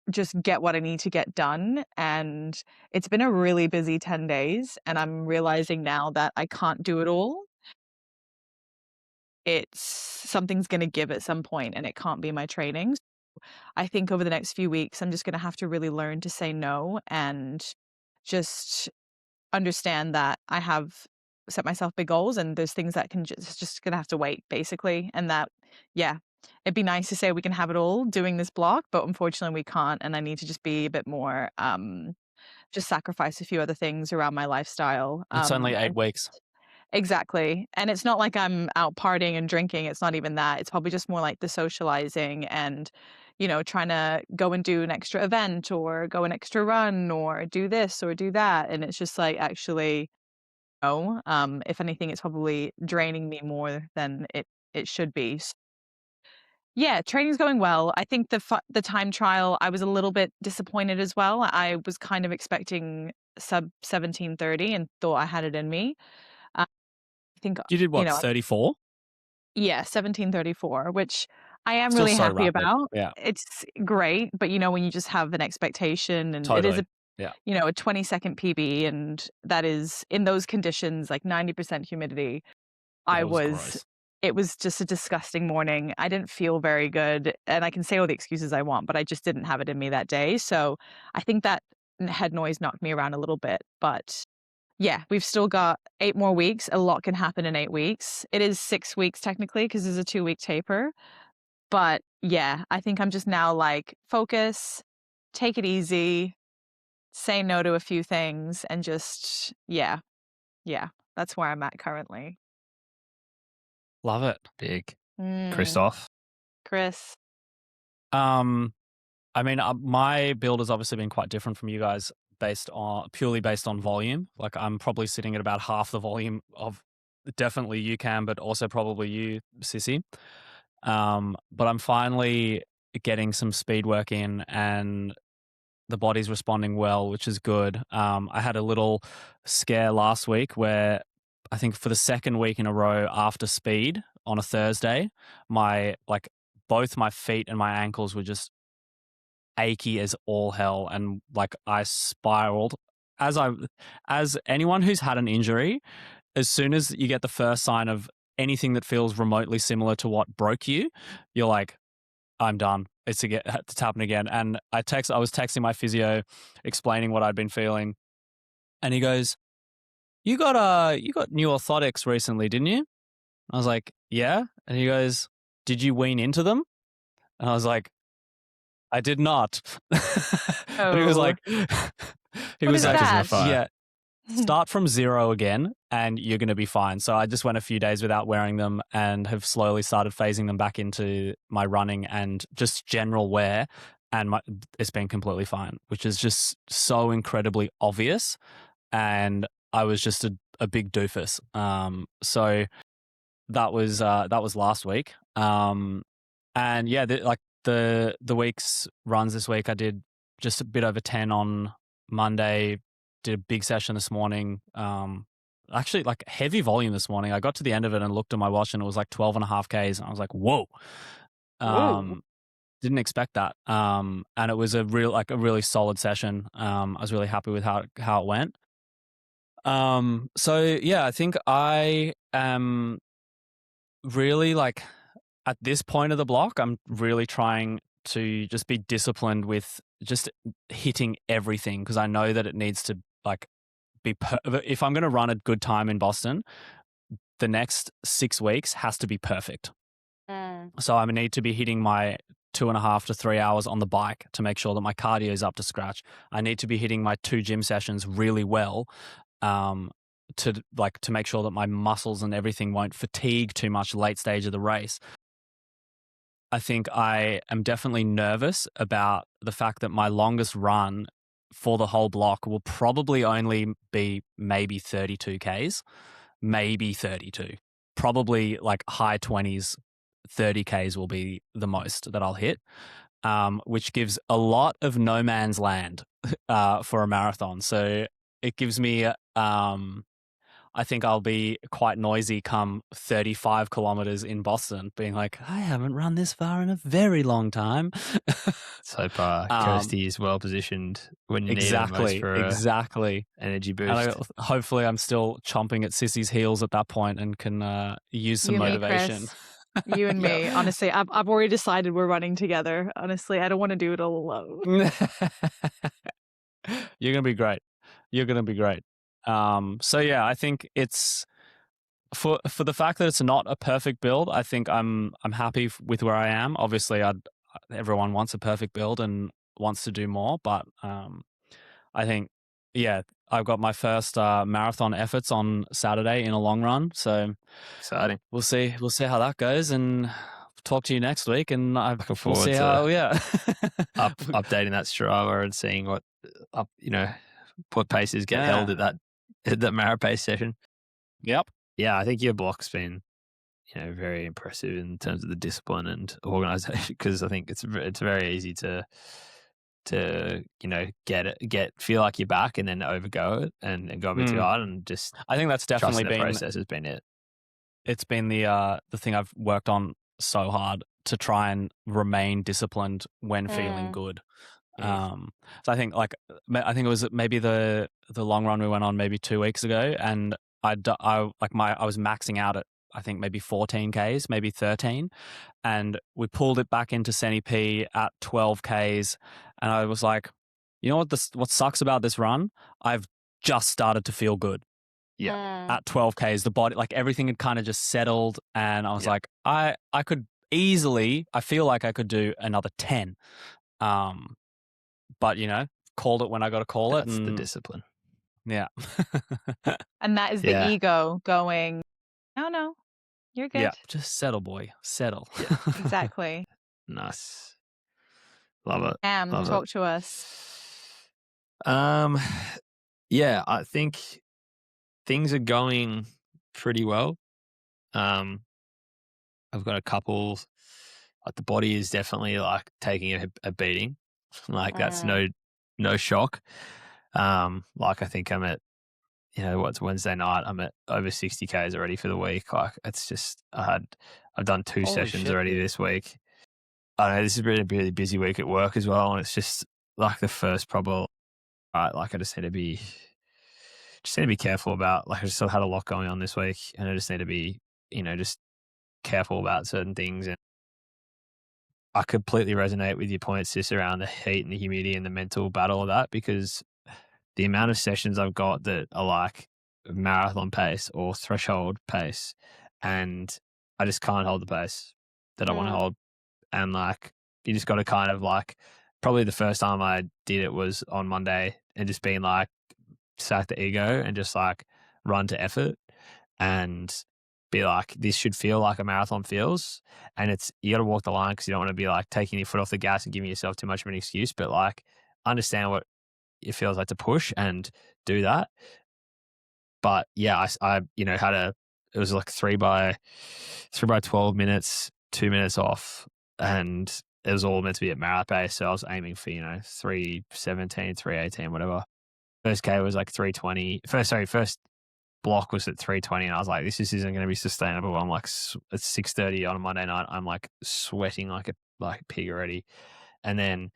just get what I need to get done. And it's been a really busy 10 days and I'm realizing now that I can't do it all. Something's going to give at some point and it can't be my trainings. I think over the next few weeks, I'm just going to have to really learn to say no and just understand that I have set myself big goals and there's things that can just gonna have to wait basically. And that, yeah, it'd be nice to say we can have it all doing this block, but unfortunately we can't. And I need to just be a bit more, just sacrifice a few other things around my lifestyle. It's only 8 and weeks. Exactly. And it's not like I'm out partying and drinking. It's not even that. It's probably just more like the socializing and, trying to go and do an extra event or go an extra run or do this or do that. And it's just like, actually, no. If anything, it's probably draining me more than it should be. Yeah, training's going well. I think the time trial, I was a little bit disappointed as well. I was kind of expecting sub 17:30 and thought I had it in me. I think, You did what, you know, 34? yeah, 17:34, which I am Still really so happy rapid. about. Yeah, It's great, but when you just have an expectation and it is totally. Yeah. a 20-second PB and that is in those conditions, like 90% humidity. Yeah, it was gross. It was just a disgusting morning. I didn't feel very good and I can say all the excuses I want, but I just didn't have it in me that day. So I think that head noise knocked me around a little bit, but yeah, we've still got 8 more weeks. A lot can happen in 8 weeks. It is 6 weeks technically because there's a 2-week taper. But yeah, I think I'm just now like, focus, take it easy, say no to a few things, and just, yeah, that's where I'm at currently. Love it. Big. Mm, Christoph. Chris. I mean, my build has obviously been quite different from you guys purely based on volume. Like I'm probably sitting at about half the volume of definitely you, Cam, but also probably you, Sissy. But I'm finally getting some speed work in and the body's responding well, which is good. I had a little scare last week where I think for the second week in a row after speed on a Thursday, both my feet and my ankles were just achy as all hell, and like I spiraled. As anyone who's had an injury, as soon as you get the first sign of anything that feels remotely similar to what broke you, you're like, I'm done. It's happened again. And I was texting my physio explaining what I'd been feeling, and he goes, you got new orthotics recently, didn't you? I was like, yeah. And he goes, did you wean into them? And I was like, I did not. And he was Oh, like, what is that? yeah, start from 0 again and you're going to be fine. So I just went a few days without wearing them and have slowly started phasing them back into my running and just general wear. and it's been completely fine, which is just so incredibly obvious. And I was just a big doofus. So that was last week. And yeah, the week's runs this week, I did just a bit over 10 on Monday. Did a big session this morning. Actually, like heavy volume this morning. I got to the end of it and looked at my watch, and it was like 12.5 Ks, and I was like, whoa. Didn't expect that. And it was a really solid session. I was really happy with how it went. So yeah, I think I am really like at this point of the block, I'm really trying to just be disciplined with just hitting everything, because I know that it needs to like be if I'm going to run a good time in Boston, the next 6 weeks has to be perfect. So I need to be hitting my 2.5 to 3 hours on the bike to make sure that my cardio is up to scratch. I need to be hitting my 2 gym sessions really well, to make sure that my muscles and everything won't fatigue too much late stage of the race. I think I am definitely nervous about the fact that my longest run for the whole block will probably only be maybe 32 Ks, maybe 32. Probably like high 20s, 30 Ks will be the most that I'll hit, which gives a lot of no man's land for a marathon. So it gives me, I think I'll be quite noisy come 35 kilometers in Boston, being like, I haven't run this far in a very long time. So Kirsty is well positioned when you need him most for energy boost. And hopefully I'm still chomping at Sissi's heels at that point and can use some motivation. You and me. Honestly, I've already decided we're running together. Honestly, I don't want to do it all alone. You're going to be great. You're going to be great. So yeah, I think it's for the fact that it's not a perfect build. I think I'm happy with where I am. Obviously, everyone wants a perfect build and wants to do more, but I think I've got my first marathon efforts on Saturday in a long run. So exciting. We'll see how that goes, and talk to you next week. And looking forward to updating that Strava and seeing what paces get held at that Marapace session. Yep. Yeah, I think your block's been very impressive in terms of the discipline and organization, because I think it's very easy to feel like you're back and then overgo it and go a bit too hard, and just I think that's definitely been the process has been it. It's been the thing I've worked on so hard to try and remain disciplined when feeling good. So I think it was maybe the long run we went on maybe 2 weeks ago, and I was maxing out at I think maybe 14 Ks, maybe 13, and we pulled it back into Senni P at 12 Ks, and I was like, you know what sucks about this run? I've just started to feel good. Yeah. At 12 Ks, the body, like everything had kind of just settled, and I was like, I could easily, I feel like I could do another 10. But called it when I got to call it. That's the discipline. Yeah. And that is the ego going, no, you're good. Yeah, just settle, boy, settle. Yeah. Exactly. Nice. Love it. Talk to us. Yeah, I think things are going pretty well. I've got a couple. The body is definitely like taking a beating. Like that's no shock. Like I think I'm at, what's Wednesday night? I'm at over 60 Ks already for the week. Like it's just I've done 2 sessions already this week. I know this has been a really busy week at work as well, and it's just like the first probably. Like I just need to be careful about. Like I just had a lot going on this week, and I just need to be, just careful about certain things. And I completely resonate with your points, Sis, around the heat and the humidity and the mental battle of that, because the amount of sessions I've got that are like marathon pace or threshold pace, and I just can't hold the pace that I want to hold. And like, you just got to kind of like, probably the first time I did it was on Monday, and just being like, sack the ego and just like run to effort. And be like, this should feel like a marathon feels. And you got to walk the line because you don't want to be like taking your foot off the gas and giving yourself too much of an excuse, but like understand what it feels like to push and do that. But yeah, I it was like 3 by 12 minutes, 2 minutes off, and it was all meant to be at Marat pace. So I was aiming for 3:17, 3:18, whatever. First K was like 3:20. First block was at 3:20, and I was like, this just isn't going to be sustainable. I'm like, it's 6:30 on a Monday night. I'm like sweating like a pig already, and then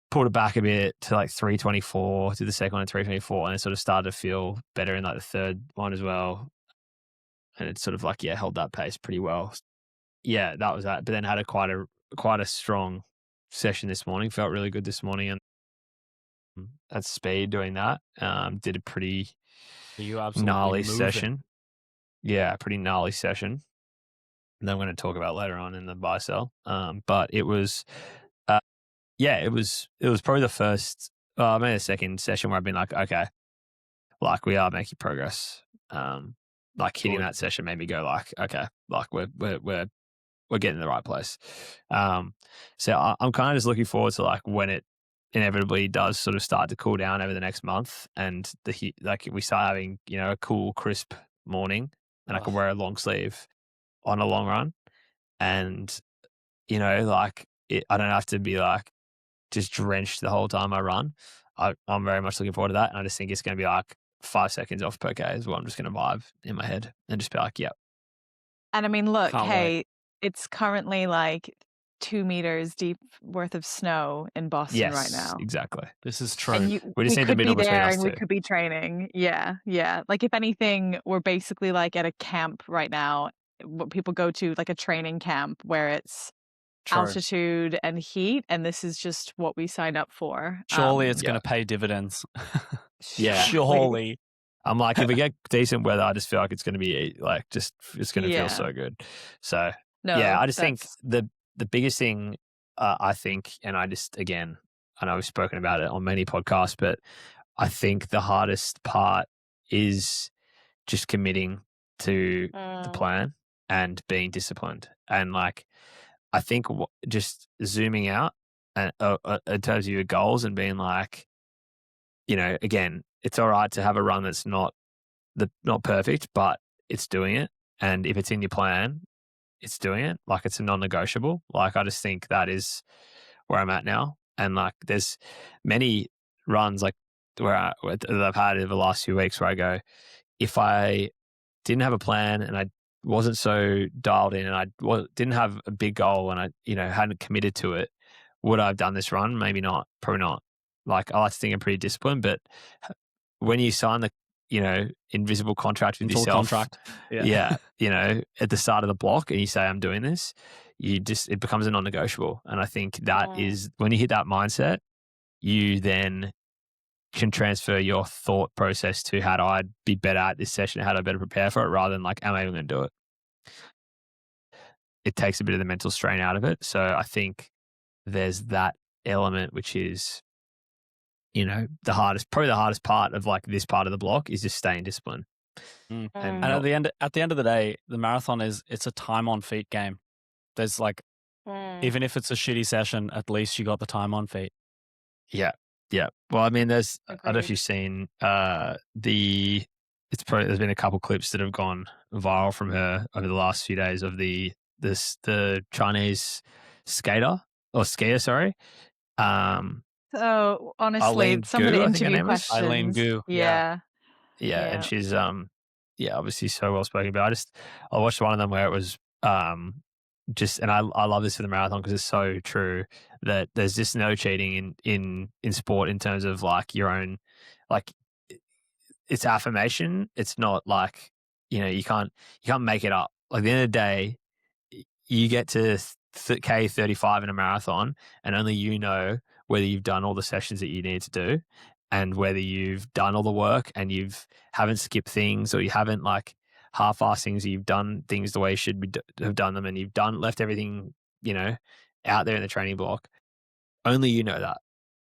pulled it back a bit to like 3:24 to the second one at 3:24, and it sort of started to feel better in like the third one as well. And it sort of like, held that pace pretty well. Yeah, that was that. But then had quite a strong session this morning. Felt really good this morning, and at speed doing that. Did a pretty gnarly session. Yeah, pretty gnarly session. And I'm going to talk about later on in the buy sell. But it was, it was probably the first, maybe the second session where I've been like, okay, like we are making progress. Like hitting that session made me go like, okay, like we're getting in the right place. So I'm kind of just looking forward to like when it inevitably does sort of start to cool down over the next month, and we start having a cool, crisp morning, and I can wear a long sleeve on a long run, and like I don't have to be like just drenched the whole time I run. I'm very much looking forward to that, and I just think it's going to be like 5 seconds off per K is what I'm just going to vibe in my head and just be like, yeah. And I mean, look, hey, it's currently like 2 meters deep worth of snow in Boston right now. Exactly. This is true. And we just need the middle between us two. We could be training. Yeah. Like if anything, we're basically like at a camp right now, what people go to, like a training camp where it's altitude and heat, and this is just what we signed up for. Surely it's going to pay dividends. Yeah. Surely. I'm like, if we get decent weather, I just feel like it's going to be like, it's going to feel so good. So I just think the biggest thing, I think, and I just, again, I know we've spoken about it on many podcasts, but I think the hardest part is just committing to the plan and being disciplined. And like, I think just zooming out and in terms of your goals and being like, again, it's all right to have a run that's not perfect, but it's doing it. And if it's in your plan, it's doing it. Like it's a non-negotiable. Like I just think that is where I'm at now. And like there's many runs like that I've had over the last few weeks where I go, if I didn't have a plan and I wasn't so dialed in and I didn't have a big goal and I hadn't committed to it, would I have done this run? Maybe not. Probably not. Like I like to think I'm pretty disciplined, but when you sign the invisible contract with yourself, at the start of the block, and you say I'm doing this, it becomes a non-negotiable. And I think that is when you hit that mindset, you then can transfer your thought process to how do I be better at this session, how do I better prepare for it, rather than like, am I even going to do it? It takes a bit of the mental strain out of it. So I think there's that element, which is, probably the hardest part of like this part of the block is just staying disciplined. And at the end of the day, the marathon it's a time on feet game. There's like, even if it's a shitty session, at least you got the time on feet. Yeah. Yeah. Well, I mean, I don't know if you've seen there's been a couple clips that have gone viral from her over the last few days of the Chinese skier, sorry. So honestly, some of the interview questions. Eileen Gu. Yeah. And she's obviously so well spoken. But I watched one of them where it was and I love this for the marathon because it's so true that there's just no cheating in sport in terms of like your own, like it's affirmation. It's not like you can't make it up. Like at the end of the day, you get to K35 in a marathon, and only you know whether you've done all the sessions that you need to do, and whether you've done all the work and haven't skipped things, or you haven't like half-assed things, or you've done things the way you should have done them, and you've left everything out there in the training block. Only you know that,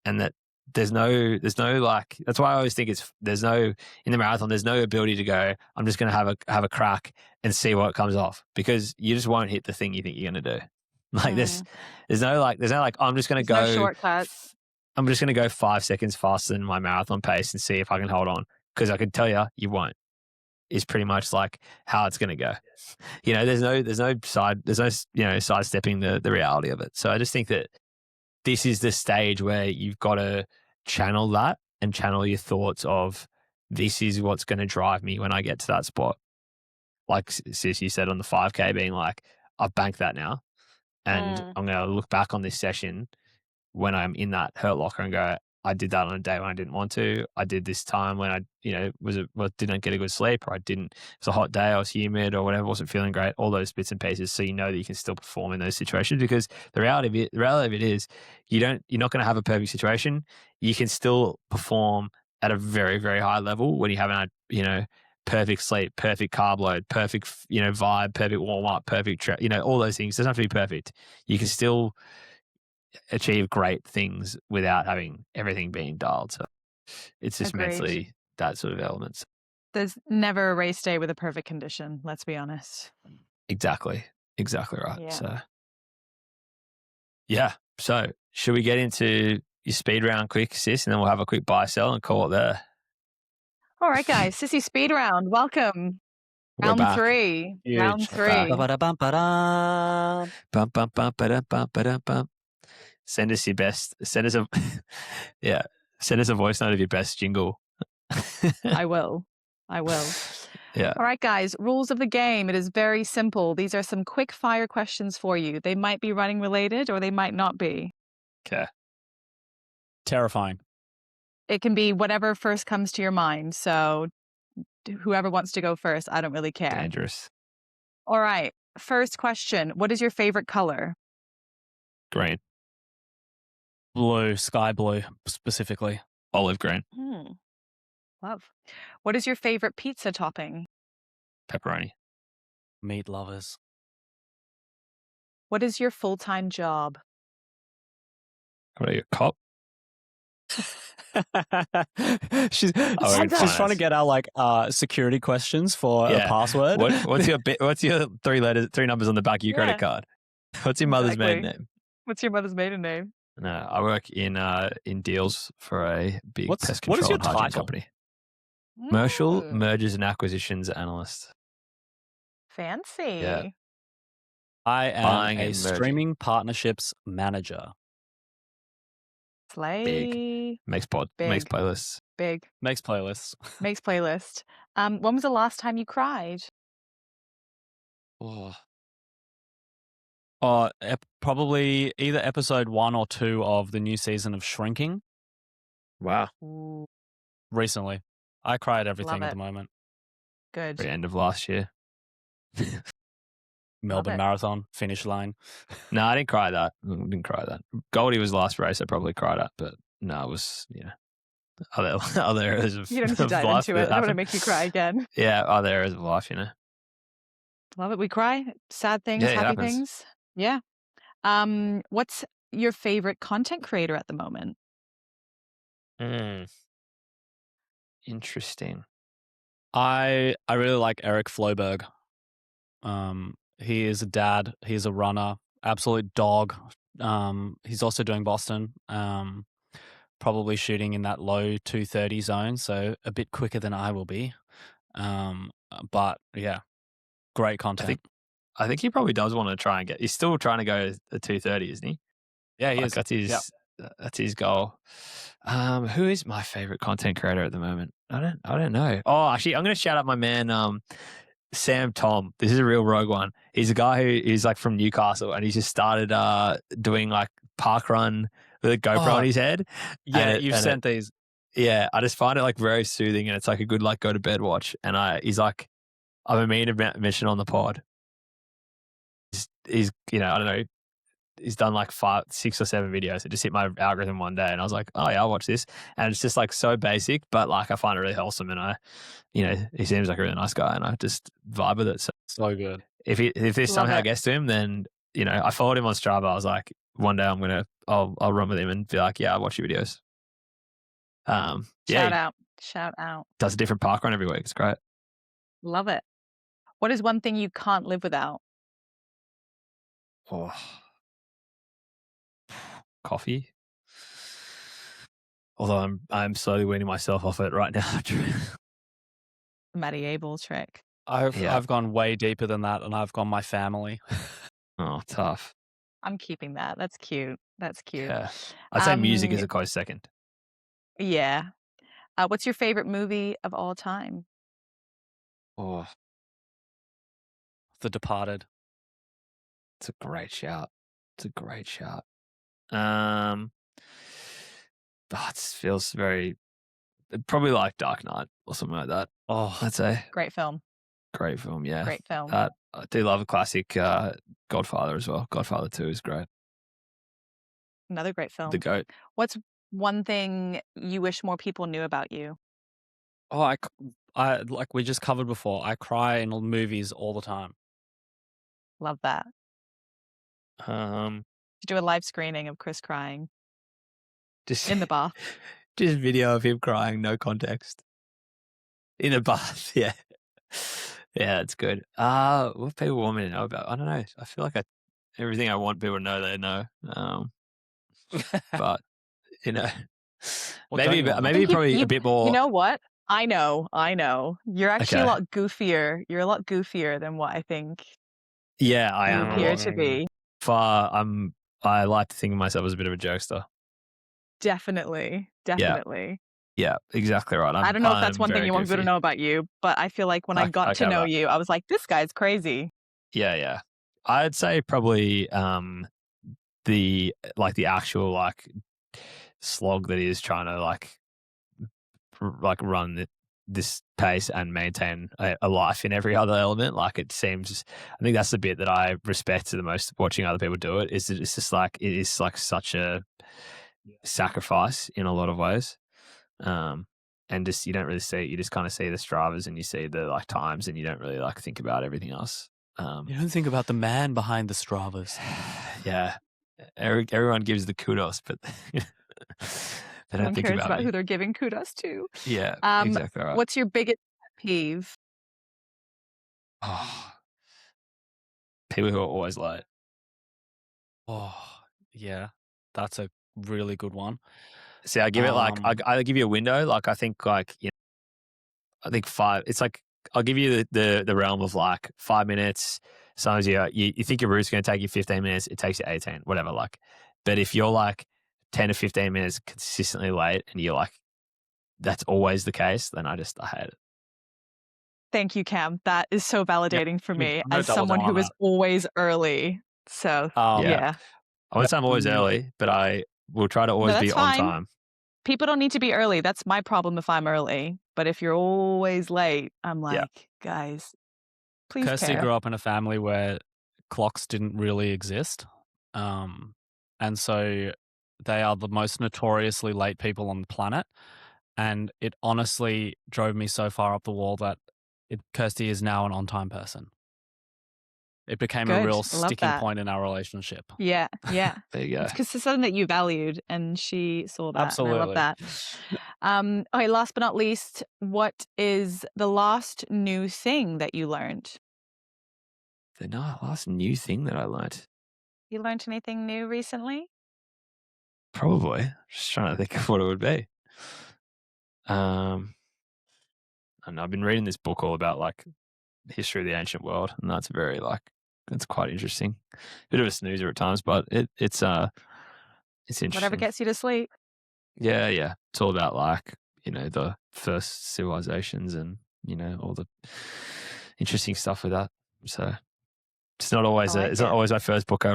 and that there's no like, that's why I always think in the marathon, there's no ability to go, I'm just going to have a crack and see what comes off, because you just won't hit the thing you think you're going to do. Like there's no like, I'm just going to There's go no shortcut. I'm just going to go 5 seconds faster than my marathon pace and see if I can hold on, because I can tell you won't. Is pretty much like how it's going to go. There's no sidestepping the reality of it. So I just think that this is the stage where you've got to channel that and channel your thoughts of, this is what's going to drive me when I get to that spot. Like Sissi said on the 5K, being like, I've banked that now, and I'm going to look back on this session when I'm in that hurt locker and go, I did that on a day when I didn't want to. I did this time when I, didn't get a good sleep, or it was a hot day, I was humid or whatever, wasn't feeling great, all those bits and pieces. So you know that you can still perform in those situations, because the reality of it is you're not going to have a perfect situation. You can still perform at a very, very high level when you haven't had, perfect sleep, perfect carb load, perfect, vibe, perfect warm up, perfect, all those things. It doesn't have to be perfect. You can still achieve great things without having everything being dialed. So it's just Agreed. mentally that sort of elements. There's never a race day with a perfect condition. Let's be honest. Exactly right. Yeah. So yeah. So should we get into your speed round quick, Sis, and then we'll have a quick buy sell and call it there. All right, guys. Sissi speed round. Welcome. We're Round back. 3. Huge. Round 3. Ba-ba-da-bum-ba-dum. Bum, bum, bum, ba-dum, bum, ba-dum, bum. Send us your best. Send us a Send us a voice note of your best jingle. I will. Yeah. All right, guys. Rules of the game. It is very simple. These are some quick fire questions for you. They might be running related or they might not be. Okay. Terrifying. It can be whatever first comes to your mind. So whoever wants to go first, I don't really care. Dangerous. All right. First question. What is your favorite color? Green. Blue, sky blue specifically. Olive green. Love. What is your favorite pizza topping? Pepperoni. Meat lovers. What is your full-time job? What are you, a cop? she's trying to get our security questions for a password. What's your three numbers on the back of your credit card? What's your mother's maiden name? What's your mother's maiden name? No, I work in deals for a big pest control what is your and hygiene title? company. Commercial mergers and acquisitions analyst. Fancy. Yeah. I am Buying a and merging. streaming partnerships manager. Slay. Makes playlists. Big. Makes playlists. Makes playlist. When was the last time you cried? Probably either episode 1 or 2 of the new season of Shrinking. Wow. Ooh, Recently. I cry at everything Love at it. the moment. good. The end of last year. Melbourne it. Marathon, finish line. No, I didn't cry that. Goldie was the last race I probably cried at, but no, it was, other areas of You don't need to of dive life into it. that I don't want to happened. make you cry again. Yeah, other areas of life, Love it. We cry. Sad things, Yeah, it happy happens. things. Yeah. What's your favorite content creator at the moment? Interesting. I really like Eric Floberg. He is a dad. He's a runner. Absolute dog. He's also doing Boston. Probably shooting in that low 2:30 zone, so a bit quicker than I will be. But yeah, great content. I think he probably does want to try and he's still trying to go to 2:30, isn't he? Yeah, he is. That's his goal. Who is my favorite content creator at the moment? I don't know. Oh, actually, I'm going to shout out my man, Sam Tom. This is a real rogue one. He's a guy who is like from Newcastle, and he's just started doing like park run with a GoPro on his head. Yeah, you've sent these. Yeah, I just find it like very soothing, and it's like a good like go to bed watch. And he's like, I've been meaning to mention on the pod. He's I don't know. He's done like 5, 6 or 7 videos. It just hit my algorithm one day, and I was like, oh yeah, I'll watch this. And it's just like so basic, but like I find it really wholesome, and he seems like a really nice guy, and I just vibe with it. So good. If this somehow gets to him, then I followed him on Strava. I was like, one day I'll run with him and be like, yeah, I'll watch your videos. Shout Yeah, out. Shout out. does a different park run every week. It's great. Love it. What is one thing you can't live without? Oh, coffee. Although I'm slowly weaning myself off it right now. Matty Abel trick. Yeah. I've gone way deeper than that, and I've gone my family. Oh, tough. I'm keeping that. That's cute. That's cute. Yeah. I'd say music Um, is a close second. yeah. What's your favorite movie of all time? Oh, The Departed. it's a great shout. It's a great shout. It feels very probably like Dark Knight or something like that. Oh, I'd say Great film. great film. Yeah, Great film. I do love a classic Godfather as well. Godfather 2 is great. Another great The film. goat. What's one thing you wish more people knew about you? oh, I like we just covered before. I cry in movies all the time. Love that. Um, To do a live screening of Chris crying just in the bath. just video of him crying, no context. In a bath, yeah. Yeah, it's good. What people want me to know about? I don't know. I feel like everything I want people to know, they know. But you know, What don't you want to know? maybe probably a bit more. You know what? I know. You're actually a Okay. lot goofier. You're a lot goofier than what I think Yeah, I you am a appear lot. to be. I like to think of myself as a bit of a jokester. Definitely. Yeah, exactly right. I don't know if that's I'm one thing very you want people to goofy. know about you, but I feel like when I got to Okay, know right. you, I was like, this guy's crazy. Yeah. I'd say probably the actual slog that is trying to run this pace and maintain a life in every other element. Like it seems, I think that's the bit that I respect the most watching other people do it. Is that it's just like it is like such a sacrifice in a lot of ways. And just you don't really see it. You just kind of see the Stravas and you see the times, and you don't really think about everything else. You don't think about the man behind the Stravas. Yeah, everyone gives the kudos, but they No don't one think cares about about me. who they're giving kudos to. Yeah, exactly right. What's your biggest pet peeve? Oh, people who are always late. Oh, yeah, that's a really good one. See, I give it I give you a window. I think I think 5. It's I'll give you the realm of 5 minutes. Sometimes you think your route's going to take you 15 minutes, it takes you 18, whatever. But if you're 10 to 15 minutes consistently late, and you're that's always the case, then I hate it. Thank you, Cam. That is so validating for me I'm gonna as double someone down who on is that. always early. So yeah. I won't say I'm always early, but I will try to always be that's on fine. time. People don't need to be early. That's my problem if I'm early. But if you're always late, I'm like, guys, please Kirsty care. grew up in a family where clocks didn't really exist. And so they are the most notoriously late people on the planet. And it honestly drove me so far up the wall that Kirsty is now an on-time person. It became a Good. real I love sticking that. point in our relationship. Yeah. There you go. It's because it's something that you valued, and she saw that. Absolutely. And I love that. Okay, last but not least, what is the last new thing that you learned? The last new thing that I learned. You learned anything new recently? Probably. Just trying to think of what it would be. And I've been reading this book all about the history of the ancient world, and that's very it's quite interesting. Bit of a snoozer at times, but it's interesting. Whatever gets you to sleep. Yeah. It's all about the first civilizations and all the interesting stuff with that. So it's not always it's not always my first book I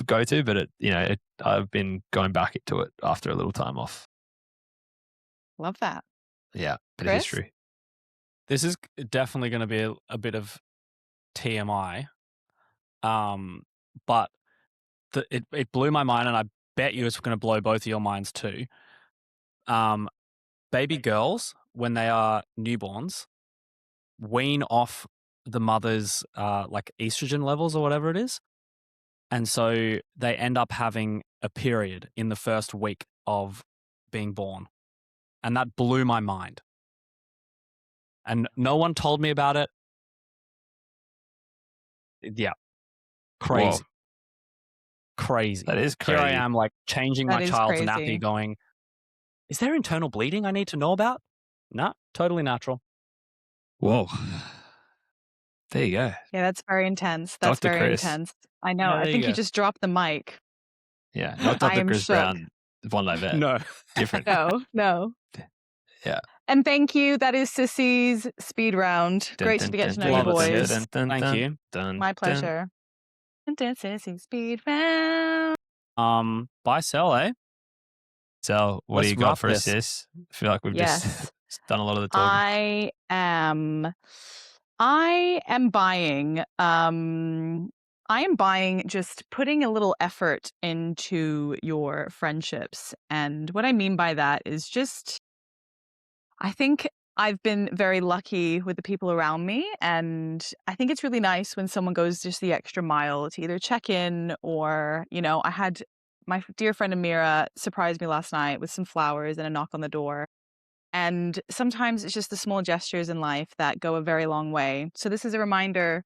go to, but I've been going back to it after a little time off. Love that. Yeah, bit Chris? of history. This is definitely going to be a bit of TMI, but it blew my mind, and I bet you it's going to blow both of your minds too. Baby girls, when they are newborns, wean off the mother's estrogen levels or whatever it is, and so they end up having a period in the first week of being born, And that blew my mind. And no one told me about it. Yeah. Crazy. Whoa. Crazy. That is crazy. Here I am, like, changing That my is child's crazy. nappy going, is there internal bleeding I need to know about? Nah, totally natural. Whoa. There you go. Yeah, that's very intense. That's Dr. very Chris. intense. I know. Yeah, I there think you you go. just dropped the mic. Yeah, not I Dr. am Chris shook. Brown, Von Vet. No. Different. No. Yeah. And thank you. That is Sissi's speed round. Great to get to know you Love it, boys. sis. Thank you. My pleasure. Sissy speed round. Buy, sell, eh? So, what do Let's you got wrap for us, this. sis? I feel like we've Yes. just done a lot of the talking. I am buying. I am buying just putting a little effort into your friendships. And what I mean by that is just, I think I've been very lucky with the people around me. And I think it's really nice when someone goes just the extra mile to either check in or, I had my dear friend Amira surprise me last night with some flowers and a knock on the door. And sometimes it's just the small gestures in life that go a very long way. So this is a reminder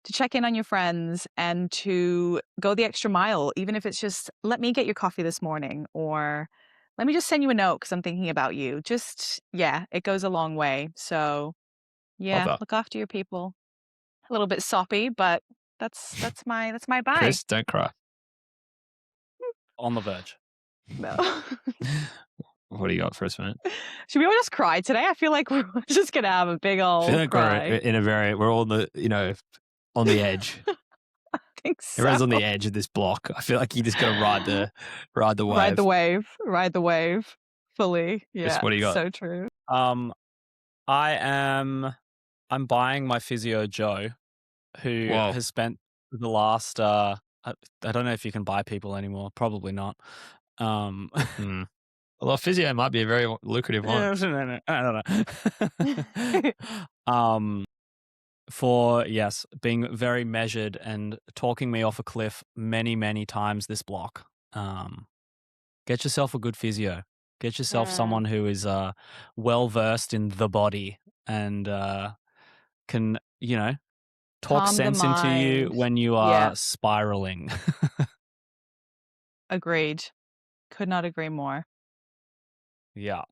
to check in on your friends and to go the extra mile, even if it's just, let me get your coffee this morning, or let me just send you a note because I'm thinking about you. Just, yeah, it goes a long way. So yeah, that. look after your people. A little bit soppy, but that's my buy. Chris, don't cry. On the verge. No. What do you got for us, mate? Should we all just cry today? I feel like we're just gonna have a big I feel old like cry. we're all on the, on the edge. I think so. Everyone's on the edge of this block. I feel like you just got to ride the wave. Ride the wave fully. Yeah. Chris, what do you got? So true. I'm buying my physio Joe, who Whoa. has spent the last I don't know if you can buy people anymore. Probably not. Well, physio might be a very lucrative one. No, I don't know. For being very measured and talking me off a cliff many, many times this block. Get yourself a good physio. Get yourself someone who is well versed in the body and can, talk Calm the sense into you mind. when you are spiraling. Agreed. Could not agree more. Yeah.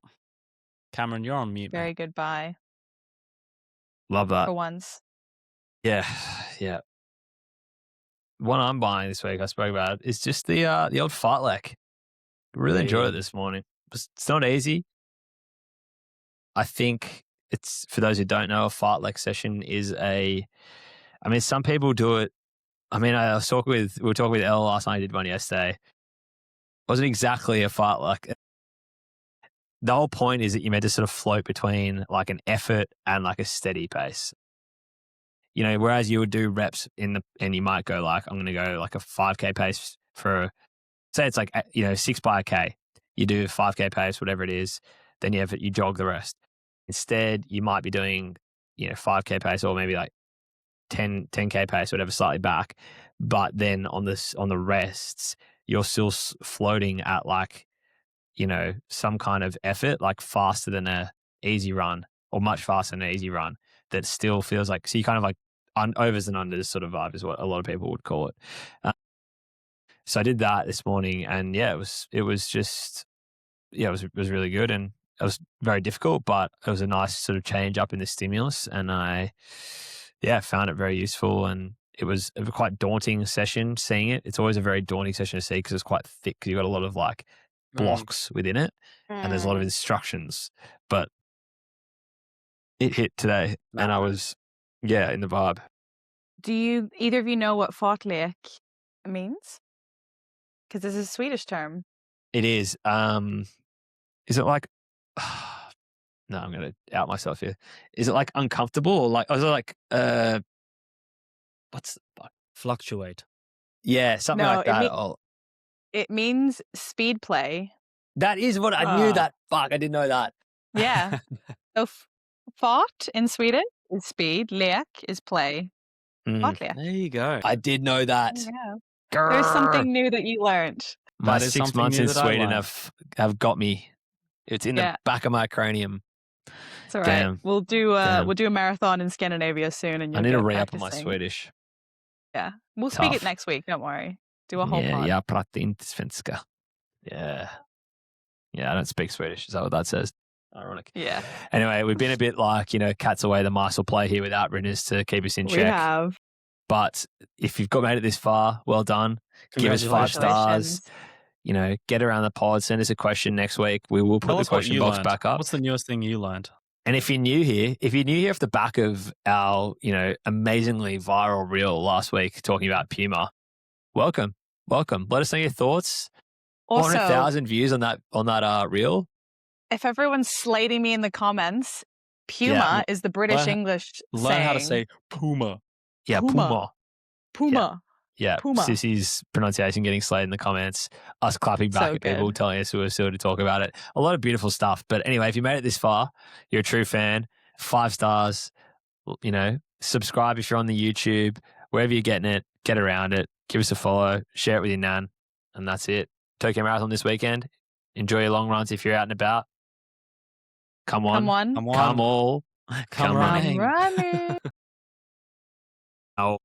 Cameron, you're on mute, Very mate. good buy Love that. for once. Yeah. One I'm buying this week, I spoke about, is just the old fartlek. Really enjoyed it this morning. It's not easy. I think it's, for those who don't know, a fartlek session is some people do it. I mean, we were talking with Elle last night. I did one yesterday. It wasn't exactly a fartlek. The whole point is that you're meant to sort of float between like an effort and like a steady pace. Whereas you would do reps and you might go like, I'm going to go like a 5K pace for, say it's like, 6 by a K. You do 5K pace, whatever it is, then you jog the rest. Instead, you might be doing, 5K pace or maybe like 10K pace, whatever, slightly back. But then on the rests, you're still floating at like, some kind of effort, like faster than a easy run or much faster than an easy run that still feels like, so you kind of like overs and unders sort of vibe is what a lot of people would call it. So I did that this morning and it was really good and it was very difficult, but it was a nice sort of change up in the stimulus and I found it very useful and it was a quite daunting session seeing it. It's always a very daunting session to see because it's quite thick because you've got a lot of like blocks within it and there's a lot of instructions, but it hit today and I was in the vibe. Do either of you know what fartlek means? Because it's a Swedish term. It is. Is it like no, I'm gonna out myself here. Is it like uncomfortable or like is it like what's the fuck? Fluctuate. Yeah, something like that. It means speed play. That is what I knew that. Fuck, I didn't know that. Yeah. So fart in Sweden is speed, lek is play. Fartlek. There you go. I did know that. Yeah. There's something new that you learned. My That is 6 something months new in that I Sweden learned. have got me. It's in the back of my cranium. It's all right. Damn. We'll do a marathon in Scandinavia soon, and I you'll need to get re-up on my practicing. Swedish. Yeah, we'll speak it Tough. next week. Don't worry. Do a whole Yeah, pod. jag pratar inte svenska. Yeah. Yeah, I don't speak Swedish. Is that what that says? Ironic. Yeah. Anyway, we've been a bit like, cats away the mice will play here without Rinners to keep us in We check. have. But if you've made it this far, well done. Give us 5 stars. Get around the pod. Send us a question next week. We will put the question box back up. What's the newest thing you learned? And if you're new here off the back of our, amazingly viral reel last week talking about Puma, welcome. Let us know your thoughts. Also, 100,000 views on that reel. If everyone's slating me in the comments, Puma is the British English saying. Learn how to say Puma. Yeah, Puma. Yeah, Puma. Sissi's pronunciation getting slayed in the comments. Us clapping back at people telling us we were still to talk about it. A lot of beautiful stuff. But anyway, if you made it this far, you're a true fan. 5 stars. Subscribe if you're on the YouTube. Wherever you're getting it, get around it. Give us a follow. Share it with your nan. And that's it. Tokyo Marathon this weekend. Enjoy your long runs if you're out and about. Come on. Come on. Come all. Come running. Running. Oh.